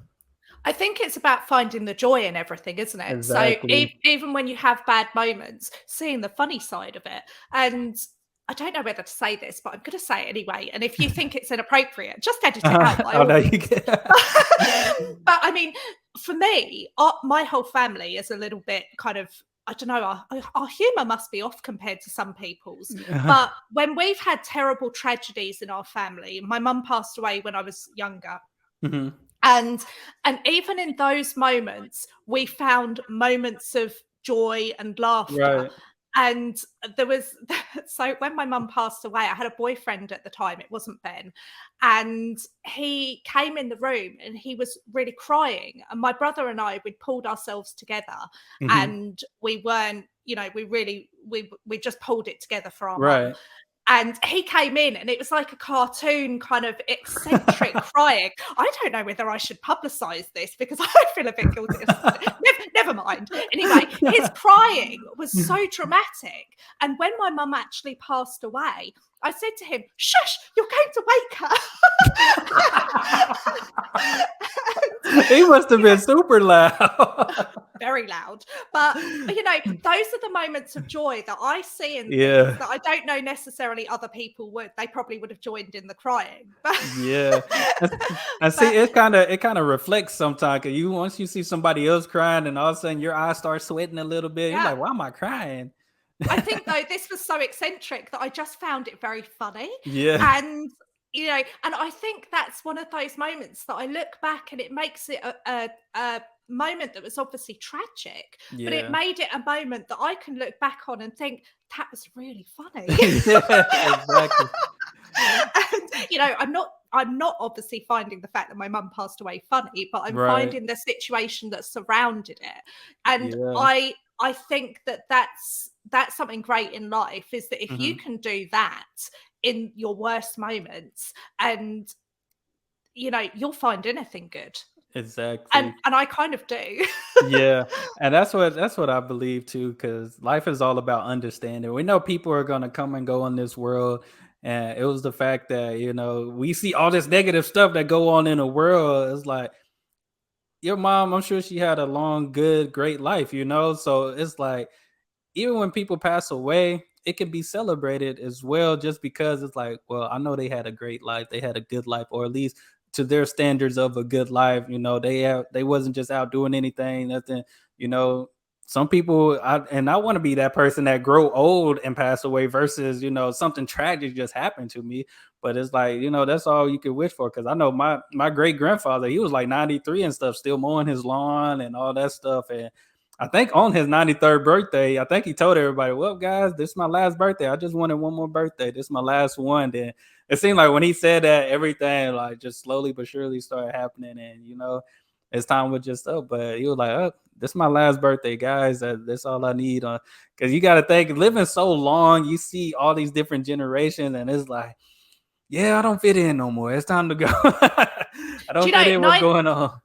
I think it's about finding the joy in everything, isn't it? So Exactly. even when you have bad moments, seeing the funny side of it. And I don't know whether to say this, but I'm going to say it anyway. And if you think it's inappropriate, just edit it out by Oh, all no, you means. get But I mean, for me, my whole family is a little bit kind of, I don't know, our humor must be off compared to some people's. But when we've had terrible tragedies in our family, my mum passed away when I was younger. Mhm. And even in those moments, we found moments of joy and laughter. Right. And there was so when my mum passed away, I had a boyfriend at the time, it wasn't Ben, and he came in the room and he was really crying, and my brother and I, we'd pulled ourselves together, Mhm. and we weren't, we just pulled it together for our mum. Right. And he came in and it was like a cartoon kind of eccentric crying. I don't know whether I should publicize this because I feel a bit guilty. Never mind. Anyway, his crying was so dramatic. And when my mum actually passed away, I said to him, shush, you're going to wake her. He must have been super loud. Very loud. But, those are the moments of joy that I see in things Yeah. that I don't know necessarily other people would. They probably would have joined in the crying. But, Yeah. And see, but it kind of reflects sometimes, because once you see somebody else crying, and all of a sudden your eyes start sweating a little bit, you're yeah, like, why am I crying? I think though this was so eccentric that I just found it very funny. Yeah. And and I think that's one of those moments that I look back and it makes it a moment that was obviously tragic, but it Yeah. made it a moment that I can look back on and think that was really funny. Yeah, exactly. And I'm not obviously finding the fact that my mum passed away funny, but I'm Right. finding the situation that surrounded it. And Yeah. I think that that's something great in life, is that if you Mhm. can do that in your worst moments, and you'll find anything good. And Exactly. I kind of do. Yeah, and that's what I believe too, because life is all about understanding. We know people are gonna come and go in this world, and it was the fact that we see all this negative stuff that go on in the world. It's like your mom, I'm sure she had a long, good, great life. So it's like, even when people pass away, it can be celebrated as well, just because it's like, well, I know they had a great life, they had a good life, or at least to their standards of a good life. They wasn't just out doing anything, nothing. You know, some people, I want to be that person that grow old and pass away, versus something tragic just happened to me. But it's like, that's all you could wish for, because I know my great grandfather, he was like 93 and stuff, still mowing his lawn and all that stuff. And I think on his 93rd birthday, I think he told everybody, well, guys, this is my last birthday. I just wanted one more birthday. This is my last one. Then it seemed like when he said that, everything like just slowly but surely started happening. And, as time was just up. But he was like, oh, this is my last birthday, guys. That's all I need. Because you got to think, living so long, you see all these different generations. And it's like, yeah, I don't fit in no more. It's time to go. I Do don't you fit know, in what's going on.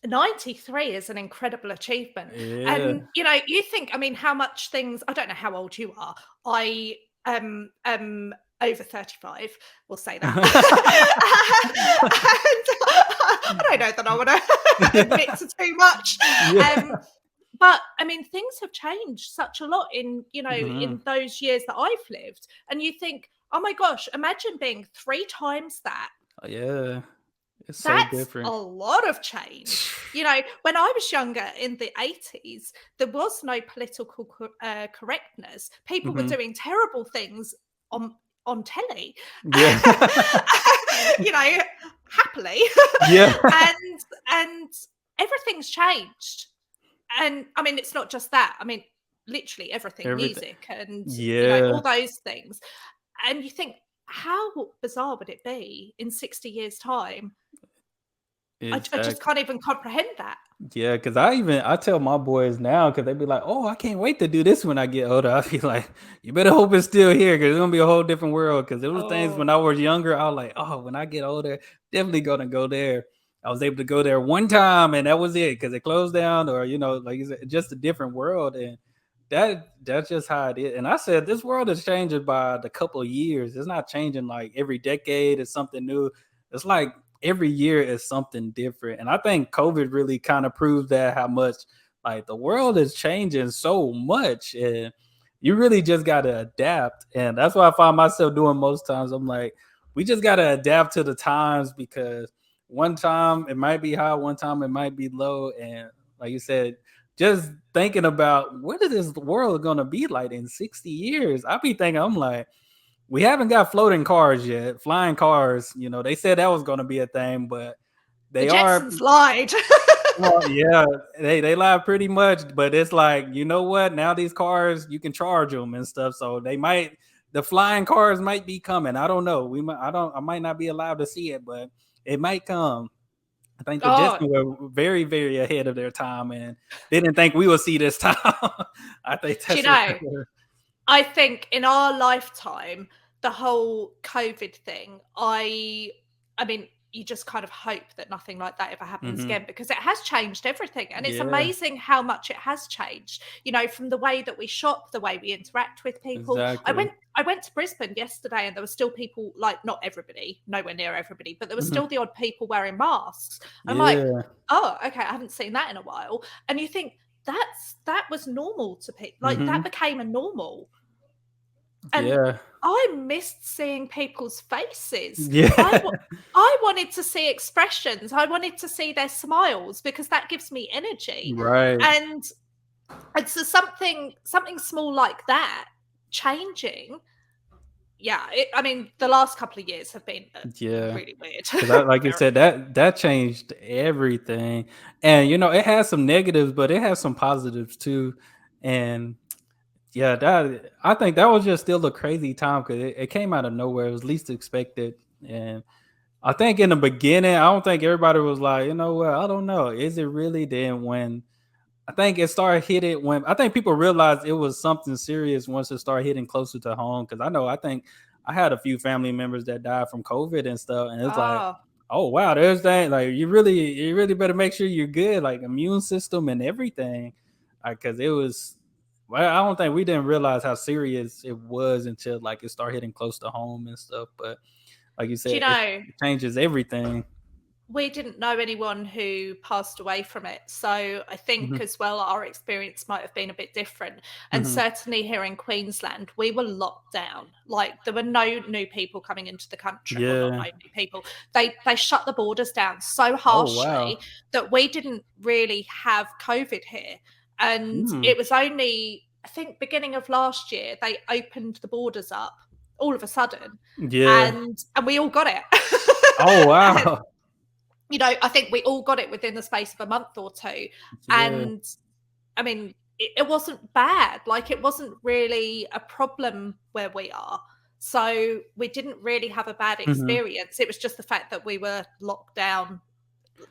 93 is an incredible achievement. Yeah. And you think, I mean, how much things, I don't know how old you are. I am over 35, we'll say that. And I don't know that I want to admit to too much. Yeah. But I mean, things have changed such a lot in Mhm. in those years that I've lived. And you think, oh my gosh, imagine being 3 times that. Yeah. It's so That's a different. lot of change. You know, when I was younger in the 80s, there was no political correctness. People were Hmm. doing terrible things on on telly, Yeah. you know, happily, Yeah. and everything's changed. And I mean, it's not just that. I mean, literally everything, Everything. music, and you know, Yeah. all those things. And you think, how bizarre would it be in 60 years' time? I just Exactly. can't even comprehend that. Yeah, because I tell my boys now because they be like, "Oh, I can't wait to do this when I get older." I be like, "You better hope it's still here because it's gonna be a whole different world." Because there was things Oh, when I was younger, I was like, "Oh, when I get older, definitely gonna go there." I was able to go there one time, and that was it because it closed down, or like you said, just a different world, and that's just how it is. And I said, this world is changing by the couple of years. It's not changing like every decade. It's something new. It's like every year is something different. And I think COVID really kind of proves that how much like the world is changing so much. And you really just gotta adapt. And that's what I find myself doing most times. I'm like, we just gotta adapt to the times because one time it might be high, one time it might be low. And like you said, just thinking about what is this world gonna be like in 60 years? I be thinking, I'm like, we haven't got floating cars yet, flying cars. They said that was going to be a thing, but the they are. Jetsons lied. Well, yeah, they lie pretty much, but it's like what? Now these cars you can charge them and stuff, so the flying cars might be coming. I don't know. I might not be allowed to see it, but it might come. I think the Jetsons Oh, were very, very ahead of their time, and they didn't think we would see this time. I think do you that's what. know? I think in our lifetime, the whole COVID thing, I mean, you just kind of hope that nothing like that ever happens Hmm. again because it has changed everything. And it's Yeah, amazing how much it has changed, you know, from the way that we shop, the way we interact with people. I exactly. went I went to Brisbane yesterday and there were still people, like not everybody, nowhere near everybody, but there were Hmm. still the odd people wearing masks. I'm like, Yeah. oh, okay, I haven't seen that in a while. And you think that was normal to people. Like that Hmm. became a normal. And Yeah. I missed seeing people's faces. Yeah. I wanted to see expressions. I wanted to see their smiles because that gives me energy. Right. And so something small like that changing. Yeah, I mean, the last couple of years have been Yeah. really weird. Because like you Very. said, that changed everything. And it has some negatives, but it has some positives too. And yeah, that I think that was just still a crazy time because it came out of nowhere. It was least expected. And I think in the beginning, I don't think everybody was like, what, I don't know. Is it really? Then when I think it started hitting when I think people realized it was something serious once it started hitting closer to home. Because I think I had a few family members that died from COVID and stuff, and it's like, Oh, oh wow, there's that. Like you really better make sure you're good, like immune system and everything, because it was. Well, I don't think we didn't realize how serious it was until like it started hitting close to home and stuff. But like you do you said, it know? changes everything. We didn't know anyone who passed away from it. So I think Hmm. as well, our experience might have been a bit different. And Hmm. certainly here in Queensland, we were locked down. Like there were no new people coming into the country. Well, not no Yeah. new people. They shut the borders down so Oh wow. harshly that we didn't really have COVID here. And Hmm. it was only, I think, beginning of last year, they opened the borders up all of a sudden. Yeah. And we all got it. Oh And wow. you know, I think we all got it within the space of a month or two. Yeah. And I mean, it wasn't bad. Like, it wasn't really a problem where we are. So we didn't really have a bad Mhm. experience. It was just the fact that we were locked down.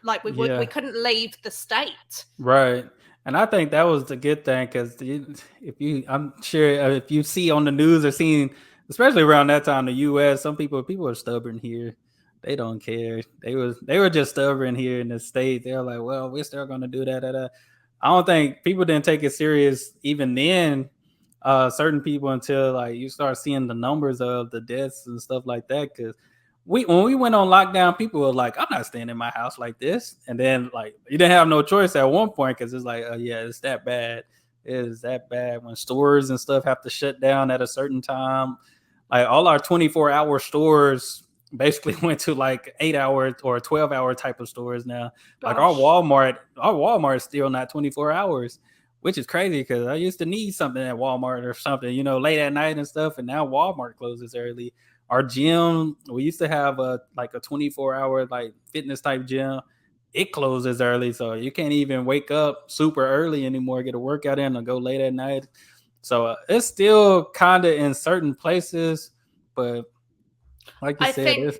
Like, we Yeah. couldn't leave the state. Right. And I think that was the good thing because I'm sure if you see on the news or seen, especially around that time, the U.S., people are stubborn here. They don't care. They were just stubborn here in the state. They're like, well, we're still gonna do that. I don't think people didn't take it serious even then. Certain people until like you start seeing the numbers of the deaths and stuff like that. Because when we went on lockdown, people were like, "I'm not staying in my house like this." And then like you didn't have no choice at one point because it's like, "Oh yeah, it's that bad. It is that bad." When stores and stuff have to shut down at a certain time, like all our 24-hour stores basically went to like 8 hour or 12 hour type of stores now. Like Gosh. Our Walmart is still not 24 hours, which is crazy because I used to need something at Walmart or something, late at night and stuff. And now Walmart closes early. Our gym, we used to have a 24-hour like fitness type gym. It closes early, so you can't even wake up super early anymore, get a workout in, or go late at night. So it's still kind of in certain places, but like you I said, think it's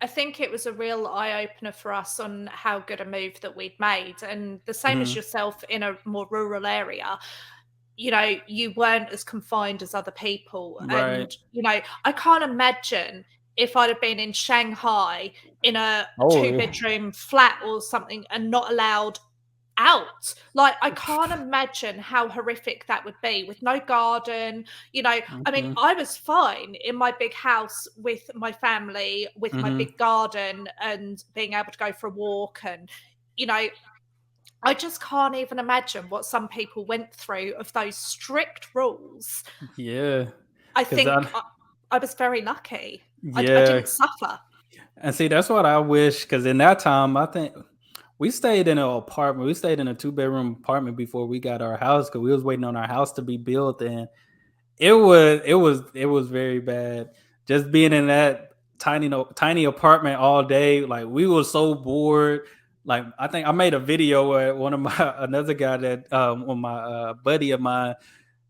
I think it was a real eye opener for us on how good a move that we'd made. And the same as mhm, yourself in a more rural area, you weren't as confined as other people. right. And, I can't imagine if I'd have been in Shanghai in a Oh, two yeah. bedroom flat or something and not allowed out. Like, I can't imagine how horrific that would be with no garden. I mean, Mhm, I was fine in my big house with my family, with my mhm. big garden and being able to go for a walk. And, you know, I just can't even imagine what some people went through of those strict rules. Yeah, I because think I was very lucky. I yeah, didn't suffer. and see, that's what I wish. Because in that time, I think we stayed in an apartment. We stayed in a two-bedroom apartment before we got our house because we was waiting on our house to be built, and it was very bad. Just being in that tiny apartment all day, like we were so bored. Like I think I made a video where one of my another guy that one my buddy of mine,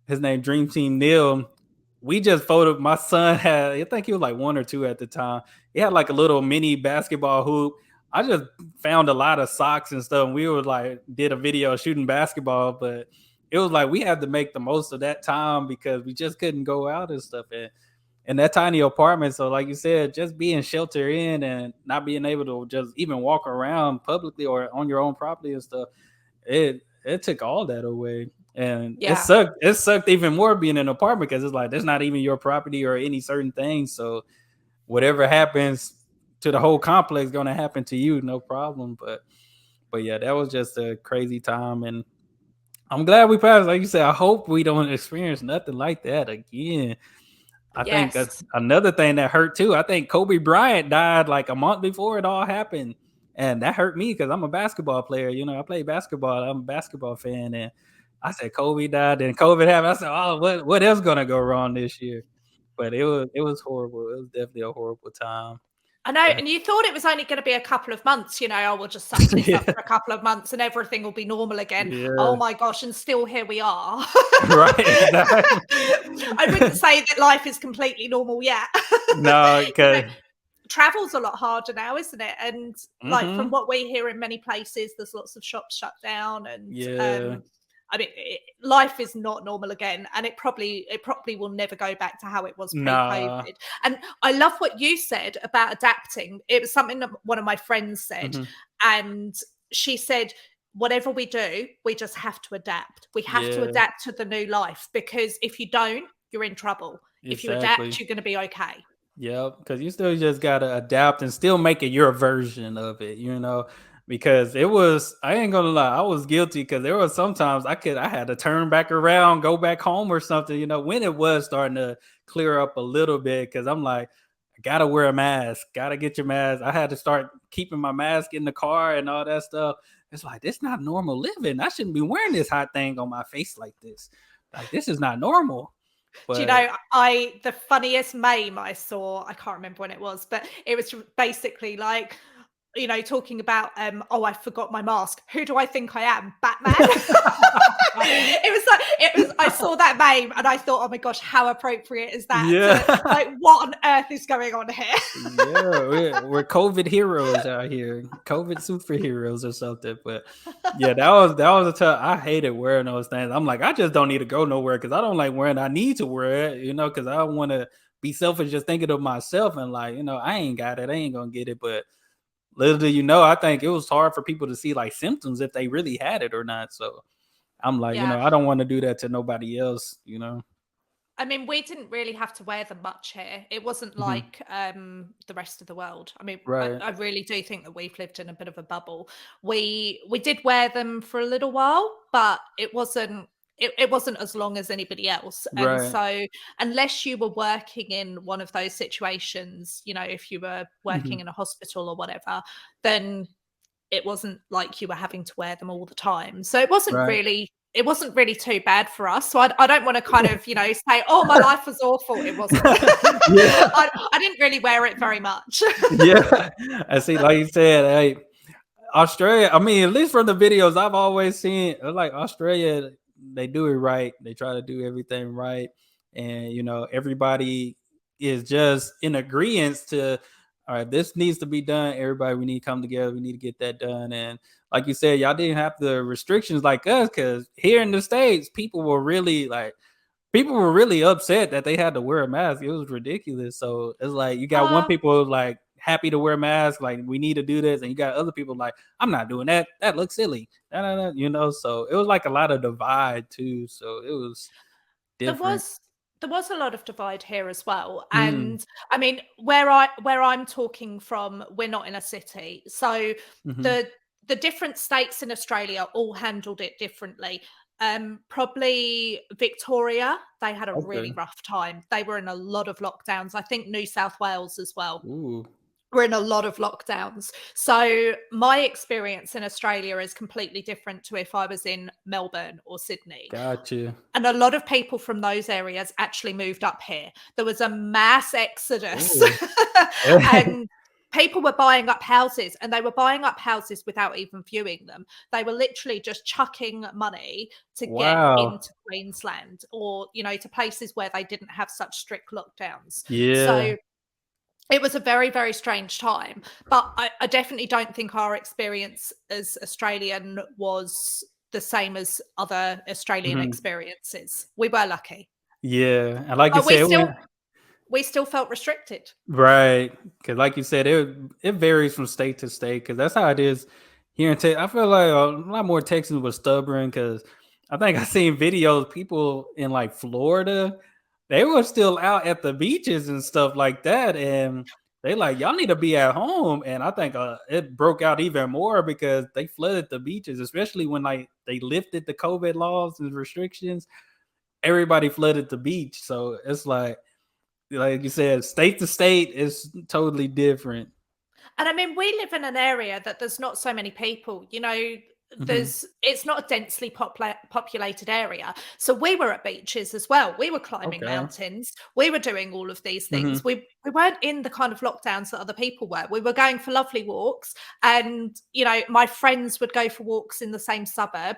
his name Dream Team Neil. We just photoed. My son had, I think he was like 1 or 2 at the time. He had like a little mini basketball hoop. I just found a lot of socks and stuff. And we were like, did a video shooting basketball, but it was like we had to make the most of that time because we just couldn't go out and stuff. And in that tiny apartment, so like you said, just being sheltered in and not being able to just even walk around publicly or on your own property and stuff, it took all that away. And it Yeah. sucked. It sucked even more being in an apartment because it's like there's not even your property or any certain things. So whatever happens to the whole complex gonna happen to you, no problem. But yeah, that was just a crazy time, and I'm glad we passed. Like you said, I hope we don't experience nothing like that again. I think Yes. another thing that hurt too. I think Kobe Bryant died like a month before it all happened, and that hurt me because I'm a basketball player. I play basketball. I'm a basketball fan, and I said Kobe died, and COVID happened. I said, oh, what else gonna go wrong this year? But it was horrible. It was definitely a horrible time. I know, But and you thought it was only going to be a couple of months, oh, we'll just suck this up yeah, for a couple of months and everything will be normal again. Oh yeah, my gosh, and still here we are. right, exactly. I wouldn't say that life is completely normal yet. No, you know, because travel's a lot harder now, isn't it? And like from hmm what we hear in many places, there's lots of shops shut down, and yeah, I mean, life is not normal again, and it probably will never go back to how it was nah, pre-COVID. And I love what you said about adapting. It was something that one of my friends said, hmm and she said, "Whatever we do, we just have to adapt. We have to yeah, adapt to the new life because if you don't, you're in trouble. If you adapt, exactly. you're going to be okay." Yep, because you still just gotta adapt and still make it your version of it, because I ain't gonna lie, I was guilty because there was sometimes I had to turn back around, go back home or something, when it was starting to clear up a little bit, because I'm like, I gotta wear a mask, gotta get your mask. I had to start keeping my mask in the car and all that stuff. It's like, this not normal living. I shouldn't be wearing this hot thing on my face like this. Like, this is not normal. Do you But know, I the funniest meme I saw, I can't remember when it was, but it was basically like, talking about, "Oh, I forgot my mask. Who do I think I am? Batman?" I saw that meme and I thought, "Oh my gosh, how appropriate is that to yeah. like, what on earth is going on here?" Yeah, we're COVID heroes out here, COVID superheroes or something. But yeah, that was a tough. I hated wearing those things. I'm like, I just don't need to go nowhere because I don't like wearing. I need to wear it, because I don't want to be selfish, just thinking of myself and like, I ain't got it, I ain't gonna get it. But little do you know, I think it was hard for people to see like symptoms if they really had it or not. So I'm like, Yeah. I don't want to do that to nobody else. I mean, we didn't really have to wear them much here. It wasn't Hmm. like the rest of the world. I mean, Right. I really do think that we've lived in a bit of a bubble. We did wear them for a little while, but it wasn't. it wasn't as long as anybody else. And Right. so, unless you were working in one of those situations, if you were working Mhm. in a hospital or whatever, then it wasn't like you were having to wear them all the time. So Right. it wasn't really too bad for us. So I don't want to kind of, say, oh, my life was awful. It wasn't. Yeah. I didn't really wear it very much. Yeah. I see, like you said, hey, Australia, I mean, at least from the videos I've always seen, like Australia, they do it right. They try to do everything right. And, everybody is just in agreement to, all right, this needs to be done. Everybody, we need to come together. We need to get that done. And like you said, y'all didn't have the restrictions like us because here in the States, people were really upset that they had to wear a mask. It was ridiculous. So it's like you got one Uh, people like happy to wear a mask, like we need to do this, and you got other people like I'm not doing that. That looks silly. Da, da, da, So it was like a lot of divide too. So it was there different. was there was a lot of divide here as well. Mm, And I mean, where I'm talking from, we're not in a city. So hmm. the different states in Australia all handled it differently. Probably Victoria, they had a really Okay. rough time. They were in a lot of lockdowns. I think New South Wales as well. Ooh, We're in a lot of lockdowns. So my experience in Australia is completely different to if I was in Melbourne or Sydney. gotcha. And a lot of people from those areas actually moved up here. There was a mass exodus Ooh. and people were buying up houses, and they were buying up houses without even viewing them. They were literally just chucking money to get Wow. into Queensland, or, to places where they didn't have such strict lockdowns. Yeah. So it was a very, very strange time, but I definitely don't think our experience as Australian was the same as other Australian Hmm. experiences. We were lucky, Yeah. And like you but we said, it still went. we still felt restricted. Right, because like you said, it varies from state to state. Because that's how it is here in Texas. I feel like a lot more Texans were stubborn. Because I think I seen videos people in like Florida, they were still out at the beaches and stuff like that, and they like y'all need to be at home. And I think it broke out even more because they flooded the beaches, especially when like they lifted the COVID laws and restrictions. Everybody flooded the beach, so it's like you said, state to state is totally different. And I mean, we live in an area that there's not so many people, Mhm. it's not a densely populated area. So we were at beaches as well. We were climbing Okay. mountains. We were doing all of these things. Mhm. We weren't in the kind of lockdowns that other people were. We were going for lovely walks. And, my friends would go for walks in the same suburb.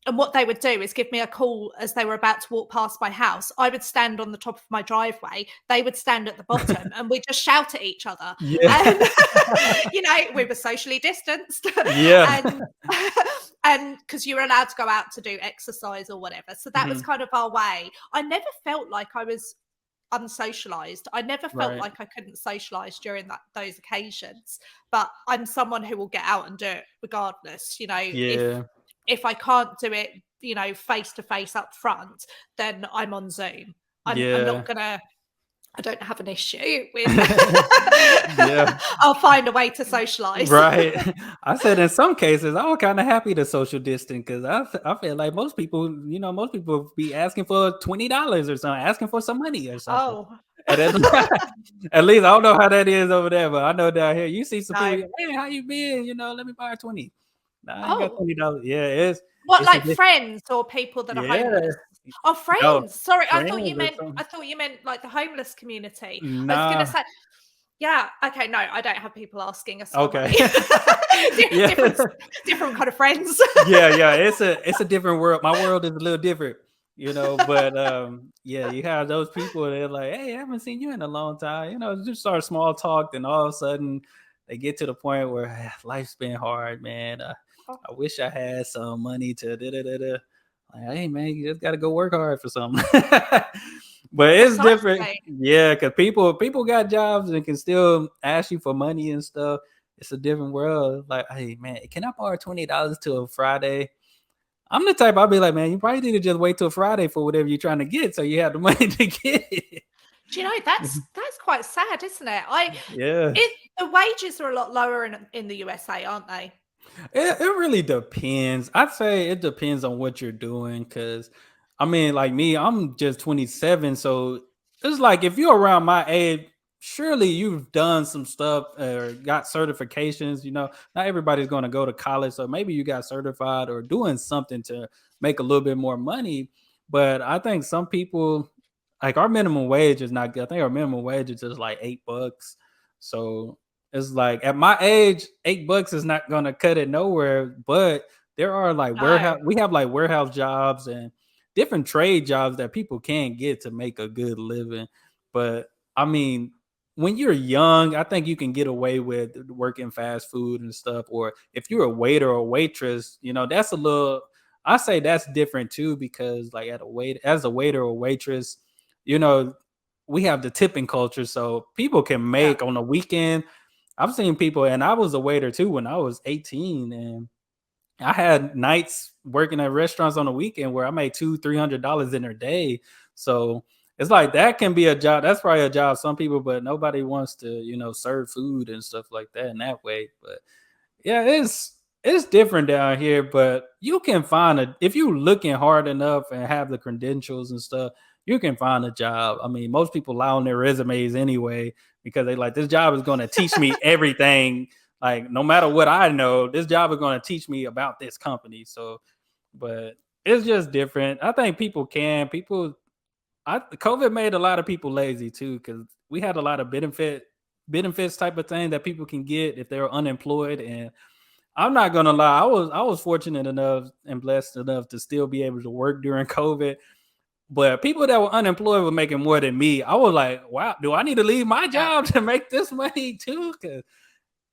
And what they would do is give me a call as they were about to walk past my house. I would stand on the top of my driveway. They would stand at the bottom, and we just shout at each other. Yeah. And, we were socially distanced. Yeah. and and because you were allowed to go out to do exercise or whatever. So that was Mhm. kind of our way. I never felt like I was unsocialized. I never felt Right. like I couldn't socialize during those occasions. But I'm someone who will get out and do it regardless. Yeah. If I can't do it, face to face up front, then I'm on Zoom. I'm Yeah. not gonna. I don't have an issue with. Yeah. I'll find a way to socialize. Right. I said in some cases, I was kind of happy to social distance because I feel like most people be asking for $20 or something, asking for some money or something. Oh And then, at least I don't know how that is over there, but I know down here you see some people. no. Hey, how you been? Let me borrow 20. Nah, I ain't got Oh, $20. Yeah, it's what, it's a like friends or people that are yeah. homeless? Oh, No, friends. Sorry, I thought you friends or meant. I something. thought you meant like the homeless community. I was gonna Nah. say, yeah. Okay, no, I don't have people asking us for Okay. money. Yeah. different, different kind of friends. Yeah, yeah. It's a different world. My world is a little different, but yeah, you have those people that are like, hey, I haven't seen you in a long time. Just start small talk, then all of a sudden they get to the point where life's been hard, man. I wish I had some money to da da da da. Like, hey man, you just gotta go work hard for something. But it's different, Precisely. yeah, because people got jobs and can still ask you for money and stuff. It's a different world. Like, hey man, can I borrow $20 to a Friday? I'm the type I'll be like, man, you probably need to just wait till Friday for whatever you're trying to get, so you have the money to get it. Do you know that's quite sad, isn't it? Yeah. The wages are a lot lower in the USA, aren't they? It really depends. I'd say it depends on what you're doing because I mean, like me, I'm just 27, so it's like if you're around my age, surely you've done some stuff or got certifications. Not everybody's going to go to college, so maybe you got certified or doing something to make a little bit more money. But I think some people, like our minimum wage is not good. I think our minimum wage is just like $8. So it's like at my age, $8 is not going to cut it nowhere. But there are like No. warehouse, we have like warehouse jobs and different trade jobs that people can get to make a good living. But I mean, when you're young, I think you can get away with working fast food and stuff. Or if you're a waiter or waitress, that's a little. I say that's different too because like as a waiter or waitress, you know, we have the tipping culture, so people can Yeah. make on the weekend. I've seen people, and I was a waiter too when I was 18, and I had nights working at restaurants on the weekend where I made $200-300 in a day. So it's like that can be a job. That's probably a job some people, but nobody wants to, serve food and stuff like that in that way. But yeah, it's different down here, but you can find if you looking hard enough and have the credentials and stuff, you can find a job. I mean, most people lie on their resumes anyway because they like this job is going to teach me everything. Like no matter what I know, this job is going to teach me about this company. So, but it's just different. I think COVID made a lot of people lazy too because we had a lot of benefits type of thing that people can get if they're unemployed. And I'm not gonna lie, I was fortunate enough and blessed enough to still be able to work during COVID. But people that were unemployed were making more than me. I was like, wow, do I need to leave my Yeah. job to make this money too? Because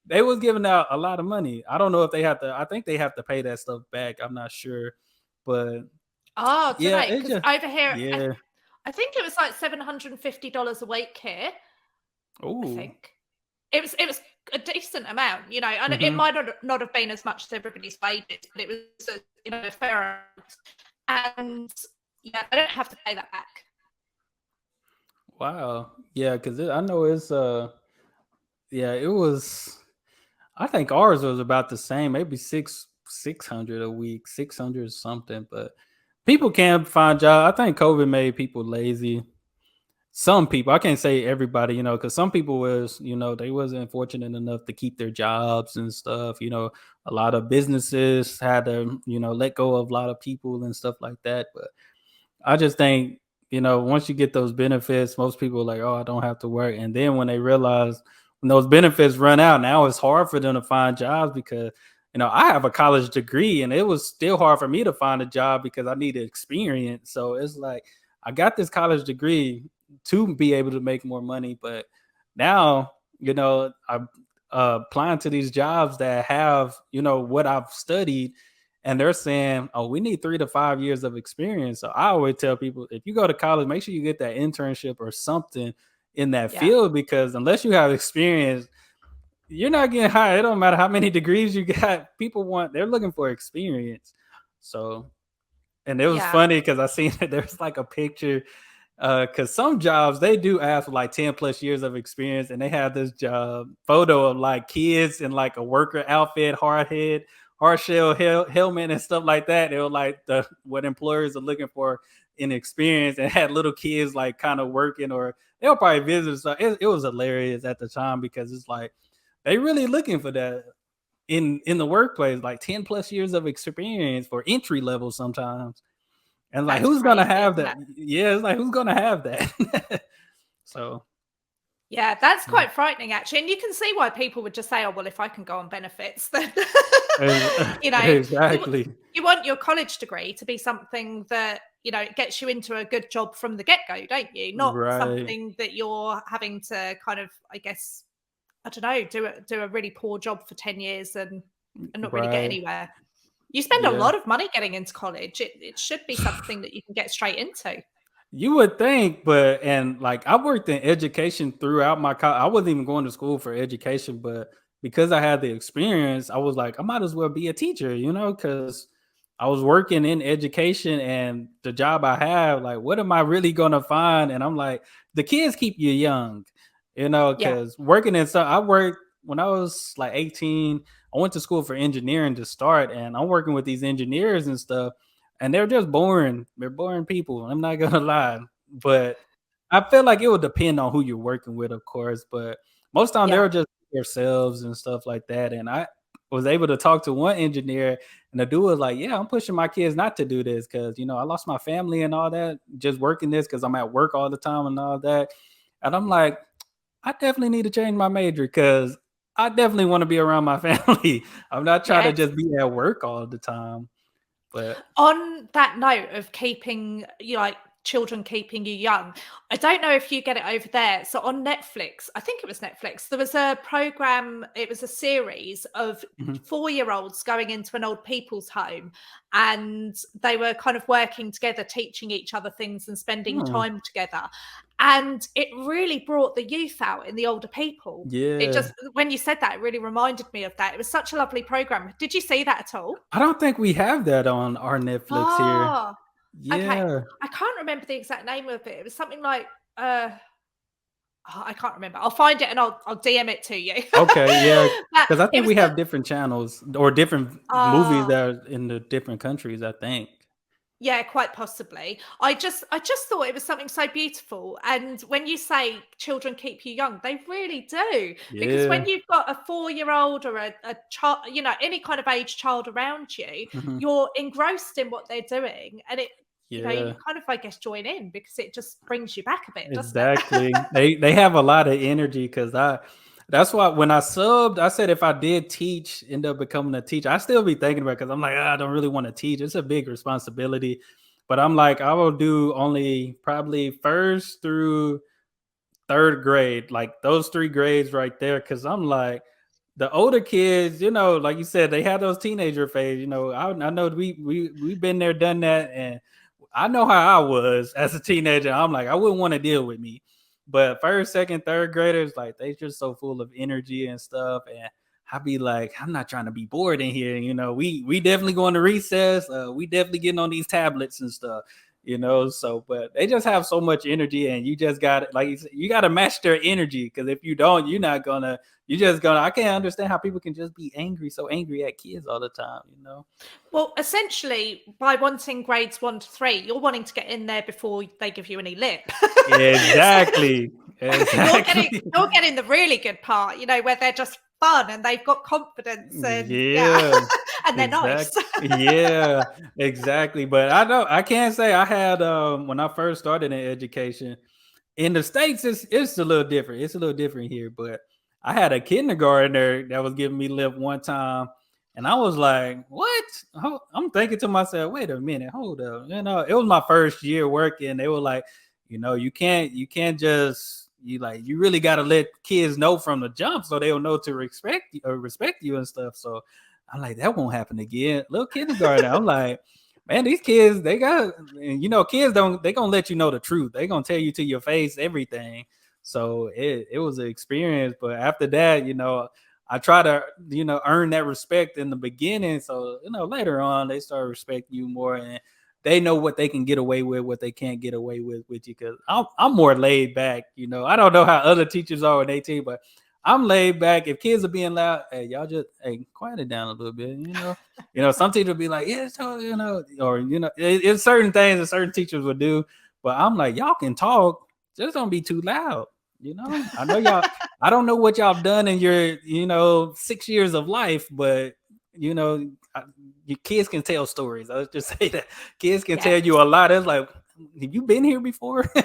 they was giving out a lot of money. I don't know if they have to. I think they have to pay that stuff back. I'm not sure, but Oh, do yeah, they? it's Because just over here, yeah. I think it was like $750 a week here. I Oh, think it was a decent amount, and it hmm, might not have been as much as everybody's wages, but it was a fair amount. And yeah, I don't have to pay that back. wow, yeah, because I know it's yeah, it was. I think ours was about the same, maybe 600 a week, 600 something. But people can't find jobs. I think COVID made people lazy. Some people, I can't say everybody, because some people was, they wasn't fortunate enough to keep their jobs and stuff. A lot of businesses had to, let go of a lot of people and stuff like that. But I just think, once you get those benefits, most people are like, oh, I don't have to work. And then when they realize when those benefits run out, now it's hard for them to find jobs because, I have a college degree and it was still hard for me to find a job because I needed experience. So it's like, I got this college degree to be able to make more money. But now, I'm applying to these jobs that have, what I've studied and they're saying, "Oh, we need 3 to 5 years of experience." So I always tell people, if you go to college, make sure you get that internship or something in that Yeah. field because unless you have experience, you're not getting hired. It don't matter how many degrees you got. They're looking for experience. So, and it was Yeah. funny because I seen that there's like a picture because some jobs they do ask for like 10 plus years of experience, and they have this job photo of like kids in like a worker outfit, hard shell helmet, and stuff like that. They were like what employers are looking for in experience, and had little kids like kind of working, or they were probably visitors. So it was hilarious at the time because it's like they really looking for that in the workplace, like 10 plus years of experience for entry level sometimes. And like, That's who's gonna crazy, have isn't that? it? Yeah, it's like who's gonna have that? So Yeah, that's yeah. quite frightening, actually. And you can see why people would just say, "Oh, well, if I can go on benefits, then you know, you Exactly. you want your college degree to be something that it gets you into a good job from the get go, don't you? Not Right. something that you're having to kind of, I guess, I don't know, do a really poor job for 10 years and not really get Right. anywhere. You spend a Yeah. lot of money getting into college. It should be something that you can get straight into. You would think, but and like I worked in education throughout my college. I wasn't even going to school for education, but because I had the experience, I was like, I might as well be a teacher, because I was working in education and the job I have, like, what am I really gonna find? And I'm like, the kids keep you young, Yeah. because working in some I worked when I was like 18, I went to school for engineering to start, and I'm working with these engineers and stuff. and they're just boring. They're boring people. I'm not gonna lie, but I feel like it would depend on who you're working with, of course. But most time they Yeah. were just themselves and stuff like that. And I was able to talk to one engineer, and the dude was like, "Yeah, I'm pushing my kids not to do this because I lost my family and all that, just working this because I'm at work all the time and all that." And I'm like, I definitely need to change my major because I definitely want to be around my family. I'm not trying to Yes. just be at work all the time. But On that note of keeping like children keeping you young, I don't know if you get it over there. So on Netflix, I think it was Netflix, there was a program, it was a series of mhm. 4-year-olds going into an old people's home, and they were kind of working together, teaching each other things and spending Hmm. time together. And it really brought the youth out in the older people. It Yeah, just, when you said that, it really reminded me of that. It was such a lovely program. Did you see that at all? I don't think we have that on our Netflix here. Oh, okay. Yeah. I can't remember the exact name of it. It was something like, uh, I can't remember. I'll find it and I'll DM it to you. Okay. Yeah. But Because I it think was we have different channels or different movies uh, that are in the different countries. I think. yeah, quite possibly. I just thought it was something so beautiful. And when you say children keep you young, they really do. Because Yeah. when you've got a 4-year-old or a child, any kind of age child around you, Mhm. you're engrossed in what they're doing. And you Yeah. kind of, I guess, join in because it just brings you back a bit, doesn't it? Exactly. They have a lot of energy because I that's why when I subbed, I said if I did teach, end up becoming a teacher, I still be thinking about because I'm like, I don't really want to teach. It's a big responsibility. But I'm like, I will do only probably first through third grade, like those three grades right there. Cause I'm like, the older kids, like you said, they have those teenager phase. I know we've been there, done that, and I know how I was as a teenager. I'm like, I wouldn't want to deal with me. But first, second, third graders, like they just so full of energy and stuff. And I be like, I'm not trying to be bored in here. We definitely going to recess. We definitely getting on these tablets and stuff. So but they just have so much energy, and you just got like you got to match their energy because if you don't, you're just gonna. I can't understand how people can just be angry, so angry at kids all the time. Well, essentially, by wanting grades 1 to 3, you're wanting to get in there before they give you any lip. So Exactly. you're getting Exactly. you're getting the really good part, where they're just fun and they've got confidence and yeah, Yeah. and they're nice. Exactly. Yeah, exactly. But I know I can't say I had when I first started in education in the States, it's a little different. It's a little different here, but I had a kindergartner that was giving me lip one time, and I was like, "What?" I'm thinking to myself, "Wait a minute, hold up." It was my first year working. They were like, you can't just you really got to let kids know from the jump so they'll know to respect you and stuff. So I'm like, that won't happen again. Little kindergarten. I'm like, man, these kids, they got, and kids they gonna let you know the truth. They gonna tell you to your face everything. So it was an experience. But after that, I try to, earn that respect in the beginning. So, later on they start respecting you more and they know what they can get away with, what they can't get away with you. Cause I'm more laid back, I don't know how other teachers are when they teach, but I'm laid back. If kids are being loud, hey, y'all just quiet it down a little bit. Some teachers will be like, yeah, so or it's certain things that certain teachers would do, but I'm like, y'all can talk, just don't be too loud. I know y'all. I don't know what y'all done in your 6 years of life, but you know, your kids can tell stories. I was just say that kids can tell Yes. you a lot. It's like, have you been here before? Do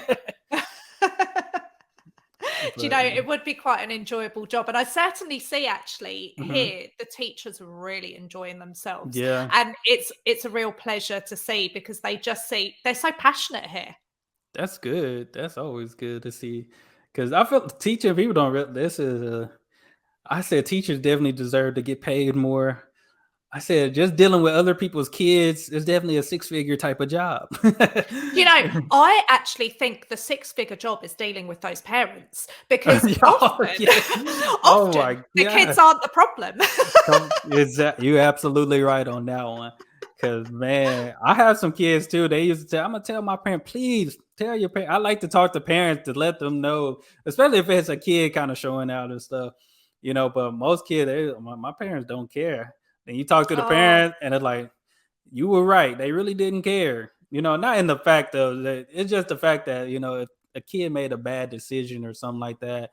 you But know, it would be quite an enjoyable job. And I certainly see actually mhm, here the teachers are really enjoying themselves. yeah. And it's a real pleasure to see because they're so passionate here. That's good. That's always good to see. Because I feel teaching people don't. This is. I said teachers definitely deserve to get paid more. I said just dealing with other people's kids is definitely a six-figure type of job. You know, I actually think the six-figure job is dealing with those parents because Oh, often, yeah. Oh often my the kids god. aren't the problem. You're absolutely right on that one. Cause man, I have some kids too. They used to tell, I'm gonna tell my parent, please tell your parent. I like to talk to parents to let them know, especially if it's a kid kind of showing out and stuff, But most kids, my parents don't care. Then you talk to the Oh, parent, and it's like, you were right. They really didn't care. Not in the fact of that. It's just the fact that if a kid made a bad decision or something like that,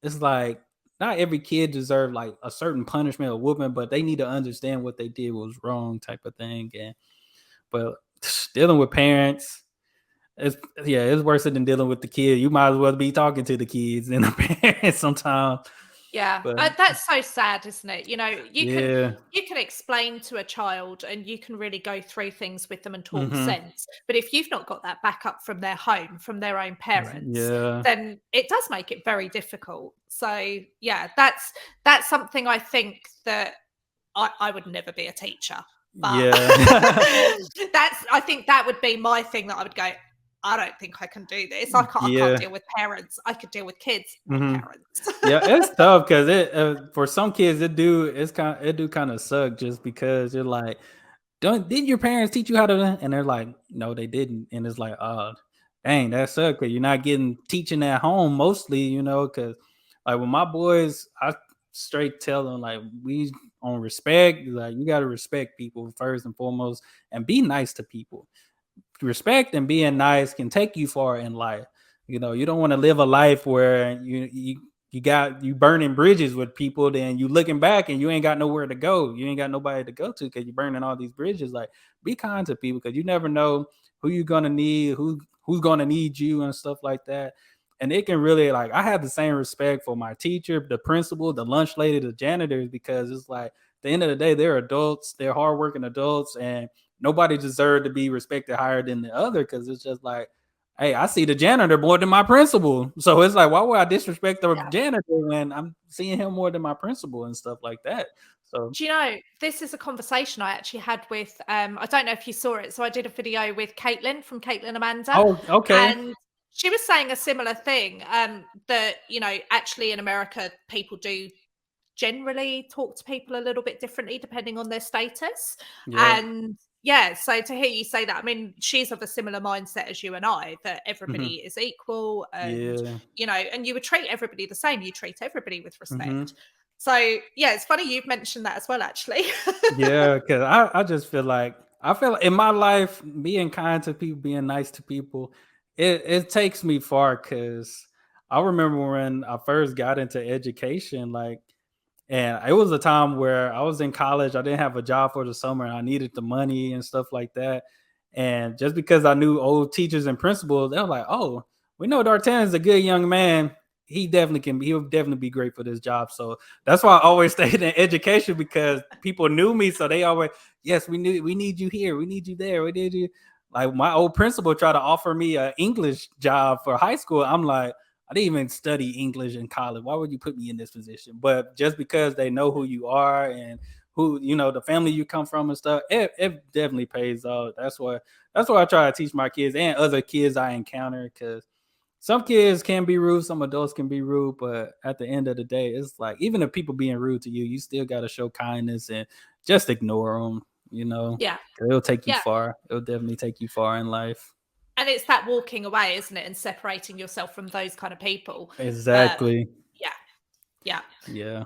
it's like not every kid deserved like a certain punishment or whooping, but they need to understand what they did was wrong, type of thing. And but dealing with parents, it's worse than dealing with the kid. You might as well be talking to the kids than the parents sometimes. Yeah, But that's so sad, isn't it? yeah, You can explain to a child and you can really go through things with them and talk hmm sense. But if you've not got that backup from their home, from their own parents, yeah, then it does make it very difficult. So yeah, that's something I think that I would never be a teacher. But yeah, I think that would be my thing that I would go, I don't think I can do this. I can't yeah. deal with parents. I could deal with kids, not hmm parents. Yeah, it's tough because it for some kids it do kind of suck just because you're like, don't didn't your parents teach you how to? And they're like, no, they didn't. And it's like, oh, dang, that sucks because you're not getting teaching at home mostly, because like with my boys, I straight tell them like we on respect, like you got to respect people first and foremost, and be nice to people. Respect and being nice can take you far in life. You don't want to live a life where you burning bridges with people, then you looking back and you ain't got nowhere to go. You ain't got nobody to go to because you're burning all these bridges. Like, be kind to people because you never know who you're gonna need, who's gonna need you and stuff like that. And it can really, like, I have the same respect for my teacher, the principal, the lunch lady, the janitors, because it's like at the end of the day, they're adults, they're hardworking adults, and nobody deserved to be respected higher than the other, because it's just like, hey, I see the janitor more than my principal. So it's like, why would I disrespect the Yeah. janitor when I'm seeing him more than my principal and stuff like that? So, Do you know, this is a conversation I actually had with, I don't know if you saw it. So I did a video with Caitlin from Caitlin Amanda, oh, okay. and she was saying a similar thing, that, actually in America, people do generally talk to people a little bit differently depending on their status. Yeah. And yeah, so to hear you say that, I mean, she's of a similar mindset as you and I, that everybody hmm is equal, and, Yeah. and you would treat everybody the same. You treat everybody with respect. hmm So yeah, it's funny you've mentioned that as well, actually. Yeah. Cause I just I feel like in my life, being kind to people, being nice to people, it takes me far. Cause I remember when I first got into education, like, and it was a time where I was in college. I didn't have a job for the summer and I needed the money and stuff like that. And just because I knew old teachers and principals, they were like, oh, we know D'Artagnan's a good young man. He'll definitely be great for this job. So that's why I always stayed in education, because people knew me. So they always, yes, we need you here. We need you there. We need you. Like my old principal tried to offer me an English job for high school. I'm like, I didn't even study English in college. Why would you put me in this position? But just because they know who you are and who, the family you come from and stuff, it definitely pays off. That's why I try to teach my kids and other kids I encounter, because some kids can be rude, some adults can be rude, but at the end of the day, it's like, even if people being rude to you, you still got to show kindness and just ignore them. Yeah. 'Cause it'll take you Yeah. far. It'll definitely take you far in life. And it's that walking away, isn't it? And separating yourself from those kind of people. That, Exactly. yeah. Yeah. Yeah.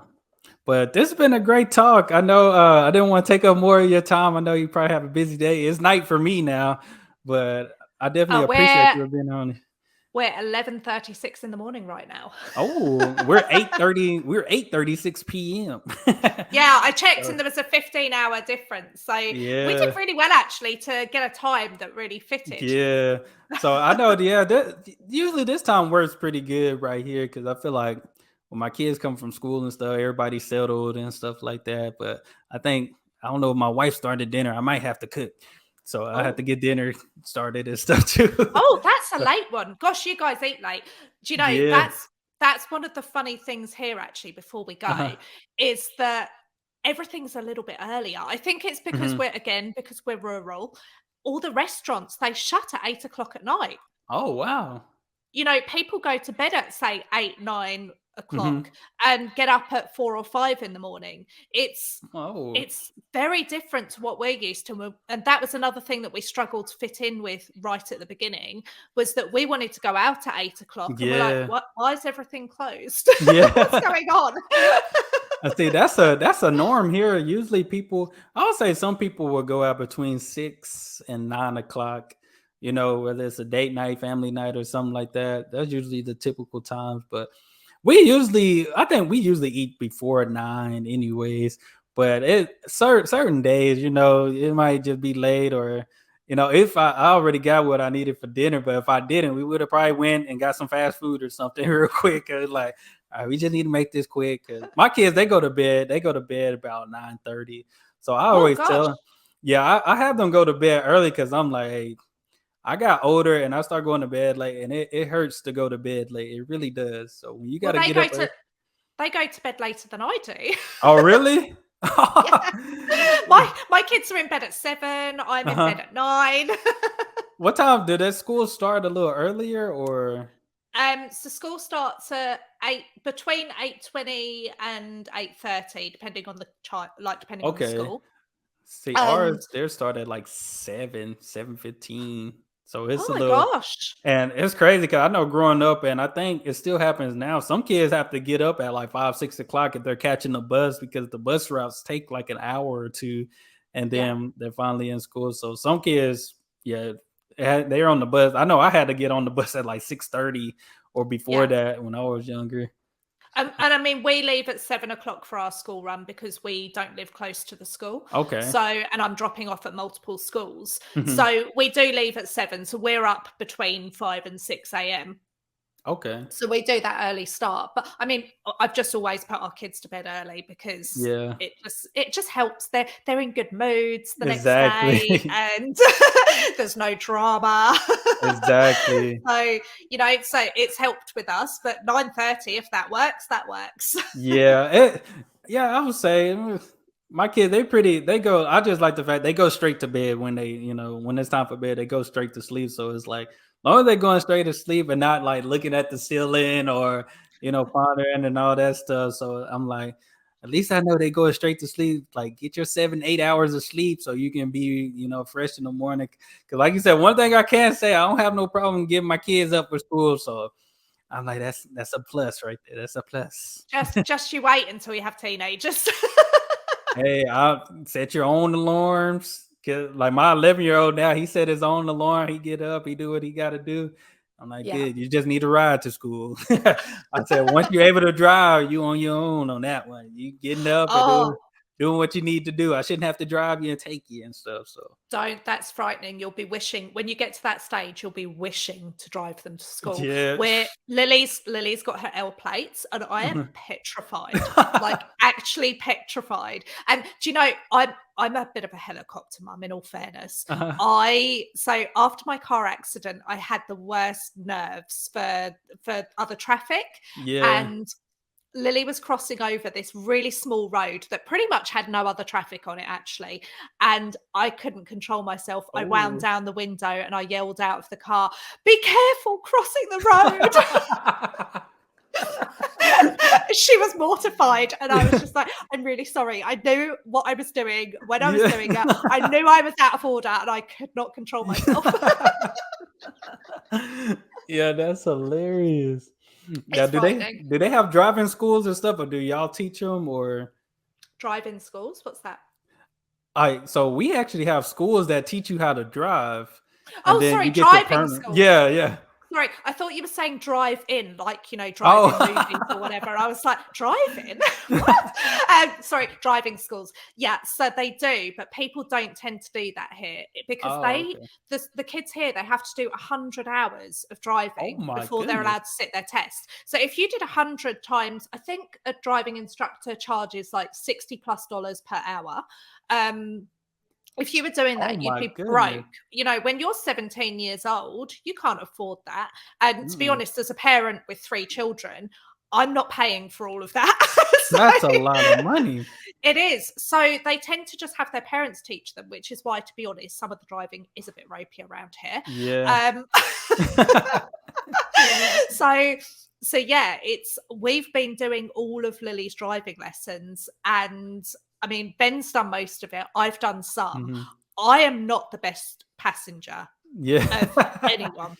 But this has been a great talk. I know I didn't want to take up more of your time. I know you probably have a busy day. It's night for me now, but I definitely appreciate We're you being on. we're 11:36 in the morning right now. Oh, we're 8:30. We're 8:36 p.m. Yeah, I checked So, and there was a 15-hour difference. So we did yeah, really well actually to get a time that really fitted. yeah. So I know. Yeah, usually this time works pretty good right here, because I feel like when my kids come from school and stuff, everybody's settled and stuff like that. But I think, I don't know if my wife started dinner. I might have to cook, so I have to Oh. get dinner started and stuff too. Oh, that's a late one. Gosh, you guys eat late. Do you know, Yeah. that's one of the funny things here actually before we Uh-huh. go, is that everything's a little bit earlier. I think it's because Mhm. because we're rural. All the restaurants, they shut at 8 o'clock at night. Oh, wow. People go to bed at say 8, 9 o'clock Mhm. and get up at 4 or 5 in the morning. Oh. It's very different to what we're used to, and that was another thing that we struggled to fit in with right at the beginning, was that we wanted to go out at 8 o'clock, and we're like, Yeah. "What? Why is everything closed? What's Yeah. going on?" I see that's a norm here. Usually people, I would say some people will go out between 6 and 9 o'clock, whether it's a date night, family night, or something like that. That's usually the typical times. But I think we usually eat before 9 anyways. But certain days, it might just be late, or if I already got what I needed for dinner. But if I didn't, we would have probably went and got some fast food or something real quick. Like, all right, we just need to make this quick. 'Cause my kids, they go to bed. They go to bed about 9:30. So I Oh always gosh. tell them, yeah, I have them go to bed early because I'm like, hey, I got older and I start going to bed late, and it hurts to go to bed late. It really does. So when you got Well, to get up early. they go to bed later than I do. Oh, really? Yeah. My kids are in bed at 7. I'm in bed Uh-huh. at 9. What time did that school start? A little earlier, or So school starts at 8, between 8:20 and 8:30, depending on the child, like depending on the okay? school. See, And ours they start at like 7:15. So it's oh a my little. gosh. And it's crazy because I know growing up, and I think it still happens now. Some kids have to get up at like 5, 6 o'clock if they're catching the bus because the bus routes take like an hour or two, and Yeah. then they're finally in school. So some kids, yeah, they're on the bus. I know I had to get on the bus at like 6:30 or before Yeah. that when I was younger. And I mean, we leave at 7 o'clock for our school run because we don't live close to the school. Okay. So, and I'm dropping off at multiple schools. Mhm. So we do leave at 7. So we're up between 5 and 6 a.m. Okay. So we do that early start. But I mean, I've just always put our kids to bed early because Yeah. it just helps. They're in good moods the next day, Exactly. and there's no drama. Exactly. So so it's helped with us. But 9:30, if that works, that works. Yeah, yeah, I would say my kids, they go, I just like the fact they go straight to bed when when it's time for bed, they go straight to sleep. So it's like, long as they're going straight to sleep and not like looking at the ceiling or, pondering and all that stuff. So I'm like, at least I know they go straight to sleep. Like, get your 7, 8 hours of sleep so you can be, fresh in the morning. Cause like you said, one thing I can say, I don't have no problem getting my kids up for school. So I'm like, that's a plus right there. That's a plus. Just you wait until you have teenagers. Hey, I'll set your own alarms. Like my 11-year-old now, he set his own alarm. He get up, he do what he got to do. I'm like, Yeah. good. You just need a ride to school. I said, once you're able to drive, you on your own on that one. You getting up and Oh, doing what you need to do. I shouldn't have to drive you and take you and stuff. So don't. That's frightening. You'll be wishing when you get to that stage, you'll be wishing to drive them to school. yeah. Where Lily's got her L plates, and I am petrified, like actually petrified. And do you know, I'm a bit of a helicopter mum, in all fairness. Uh-huh. So after my car accident, I had the worst nerves for other traffic, Yeah. and Lily was crossing over this really small road that pretty much had no other traffic on it, actually. And I couldn't control myself. I wound Oh. down the window and I yelled out of the car, "Be careful crossing the road." She was mortified. And I was just like, "I'm really sorry. I knew what I was doing when I was Yeah. doing it. I knew I was out of order and I could not control myself." Yeah, that's hilarious. Now, It's do they frightening. do they have driving schools and stuff, or do y'all teach them? Or Drive-in schools. What's that? I so we actually have schools that teach you how to drive, and Oh, then sorry, you get your driving permit. schools. Yeah, yeah. Sorry, I thought you were saying drive in, like, drive-in movies or Oh. whatever. I was like, drive-in? What? Sorry, driving schools. Yeah, so they do, but people don't tend to do that here because Oh, okay. the kids here, they have to do 100 hours of Oh driving my before they're goodness. allowed to sit their test. So if you did 100 times, I think a driving instructor charges like $60+ per hour. If you were doing Oh that, you'd my be goodness. broke. When you're 17 years old, you can't afford that. And to be Mm. honest, as a parent with 3 children, I'm not paying for all of that. So That's a lot of money. it is. So they tend to just have their parents teach them, which is why, to be honest, some of the driving is a bit ropey around here. Yeah. Um, so yeah, we've been doing all of Lily's driving lessons, and I mean, Ben's done most of it. I've done some. Mhm. I am not the best passenger Yeah. of anyone.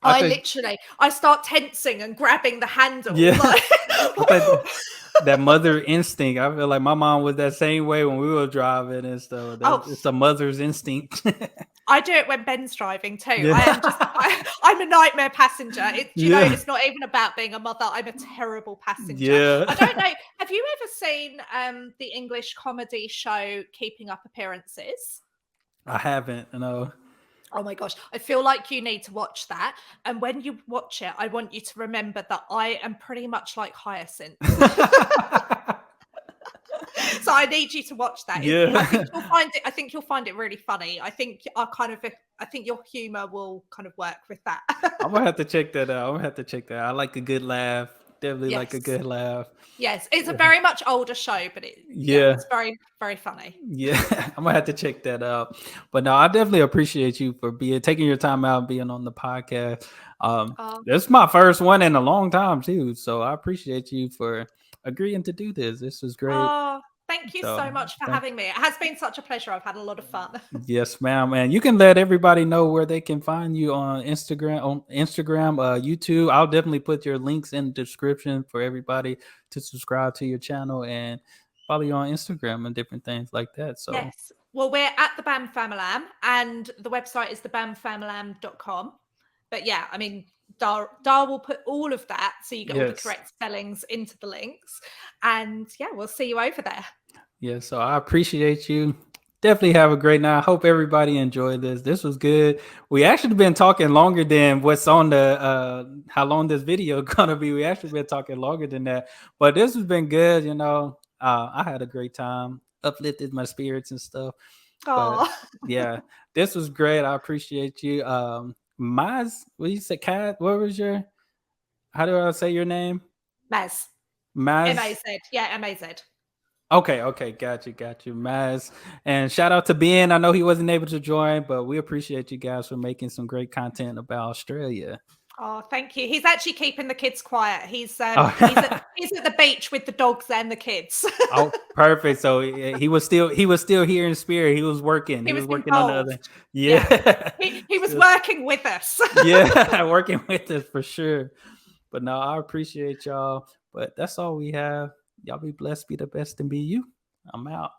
I start tensing and grabbing the handle. Yeah. Like, That mother instinct. I feel like my mom was that same way when we were driving and stuff. It's a mother's instinct. I do it when Ben's driving too. Yeah. I'm a nightmare passenger. You know, Yeah. it's not even about being a mother. I'm a terrible passenger. Yeah. I don't know. Have you ever seen the English comedy show Keeping Up Appearances? I haven't, no. Oh my gosh, I feel like you need to watch that. And when you watch it, I want you to remember that I am pretty much like Hyacinth. So I need you to watch that. Yeah. I think you'll find it really funny. I think your humor will kind of work with that. I'm gonna have to check that out. I like a good laugh. Definitely like a good laugh. Yes, it's a very much older show, but it's very, very funny. Yeah, I'm gonna have to check that out. But no, I definitely appreciate you for taking your time out and being on the podcast. This is my first one in a long time too, so I appreciate you for agreeing to do this. This was great. Thank you so much for having me. It has been such a pleasure. I've had a lot of fun. Yes, ma'am. And you can let everybody know where they can find you on Instagram, YouTube. I'll definitely put your links in the description for everybody to subscribe to your channel and follow you on Instagram and different things like that. So yes. Well, we're at the BAM Famalam and the website is thebamfamalam.com. But yeah, I mean, Dar will put all of that so you get all the correct spellings into the links. And yeah, we'll see you over there. Yeah, so I appreciate you. Definitely have a great night. I hope everybody enjoyed this. This was good. We actually been talking longer than what's on the how long this video gonna be. We actually been talking longer than that. But this has been good, you know. I had a great time, uplifted my spirits and stuff. But yeah, this was great. I appreciate you. Maz, what you say, Kat? What was how do I say your name? Maz. Maz. M-A-Z. Yeah, M-A-Z. Okay. Got you, Maz. And shout out to Ben. I know he wasn't able to join, but we appreciate you guys for making some great content about Australia. Oh, thank you. He's actually keeping the kids quiet. He's at the beach with the dogs and the kids. Oh, perfect. So he was still here in spirit. He was working. He was working on the other. Yeah. He was working with us. Yeah, working with us for sure. But no, I appreciate y'all. But that's all we have. Y'all be blessed, be the best, and be you. I'm out.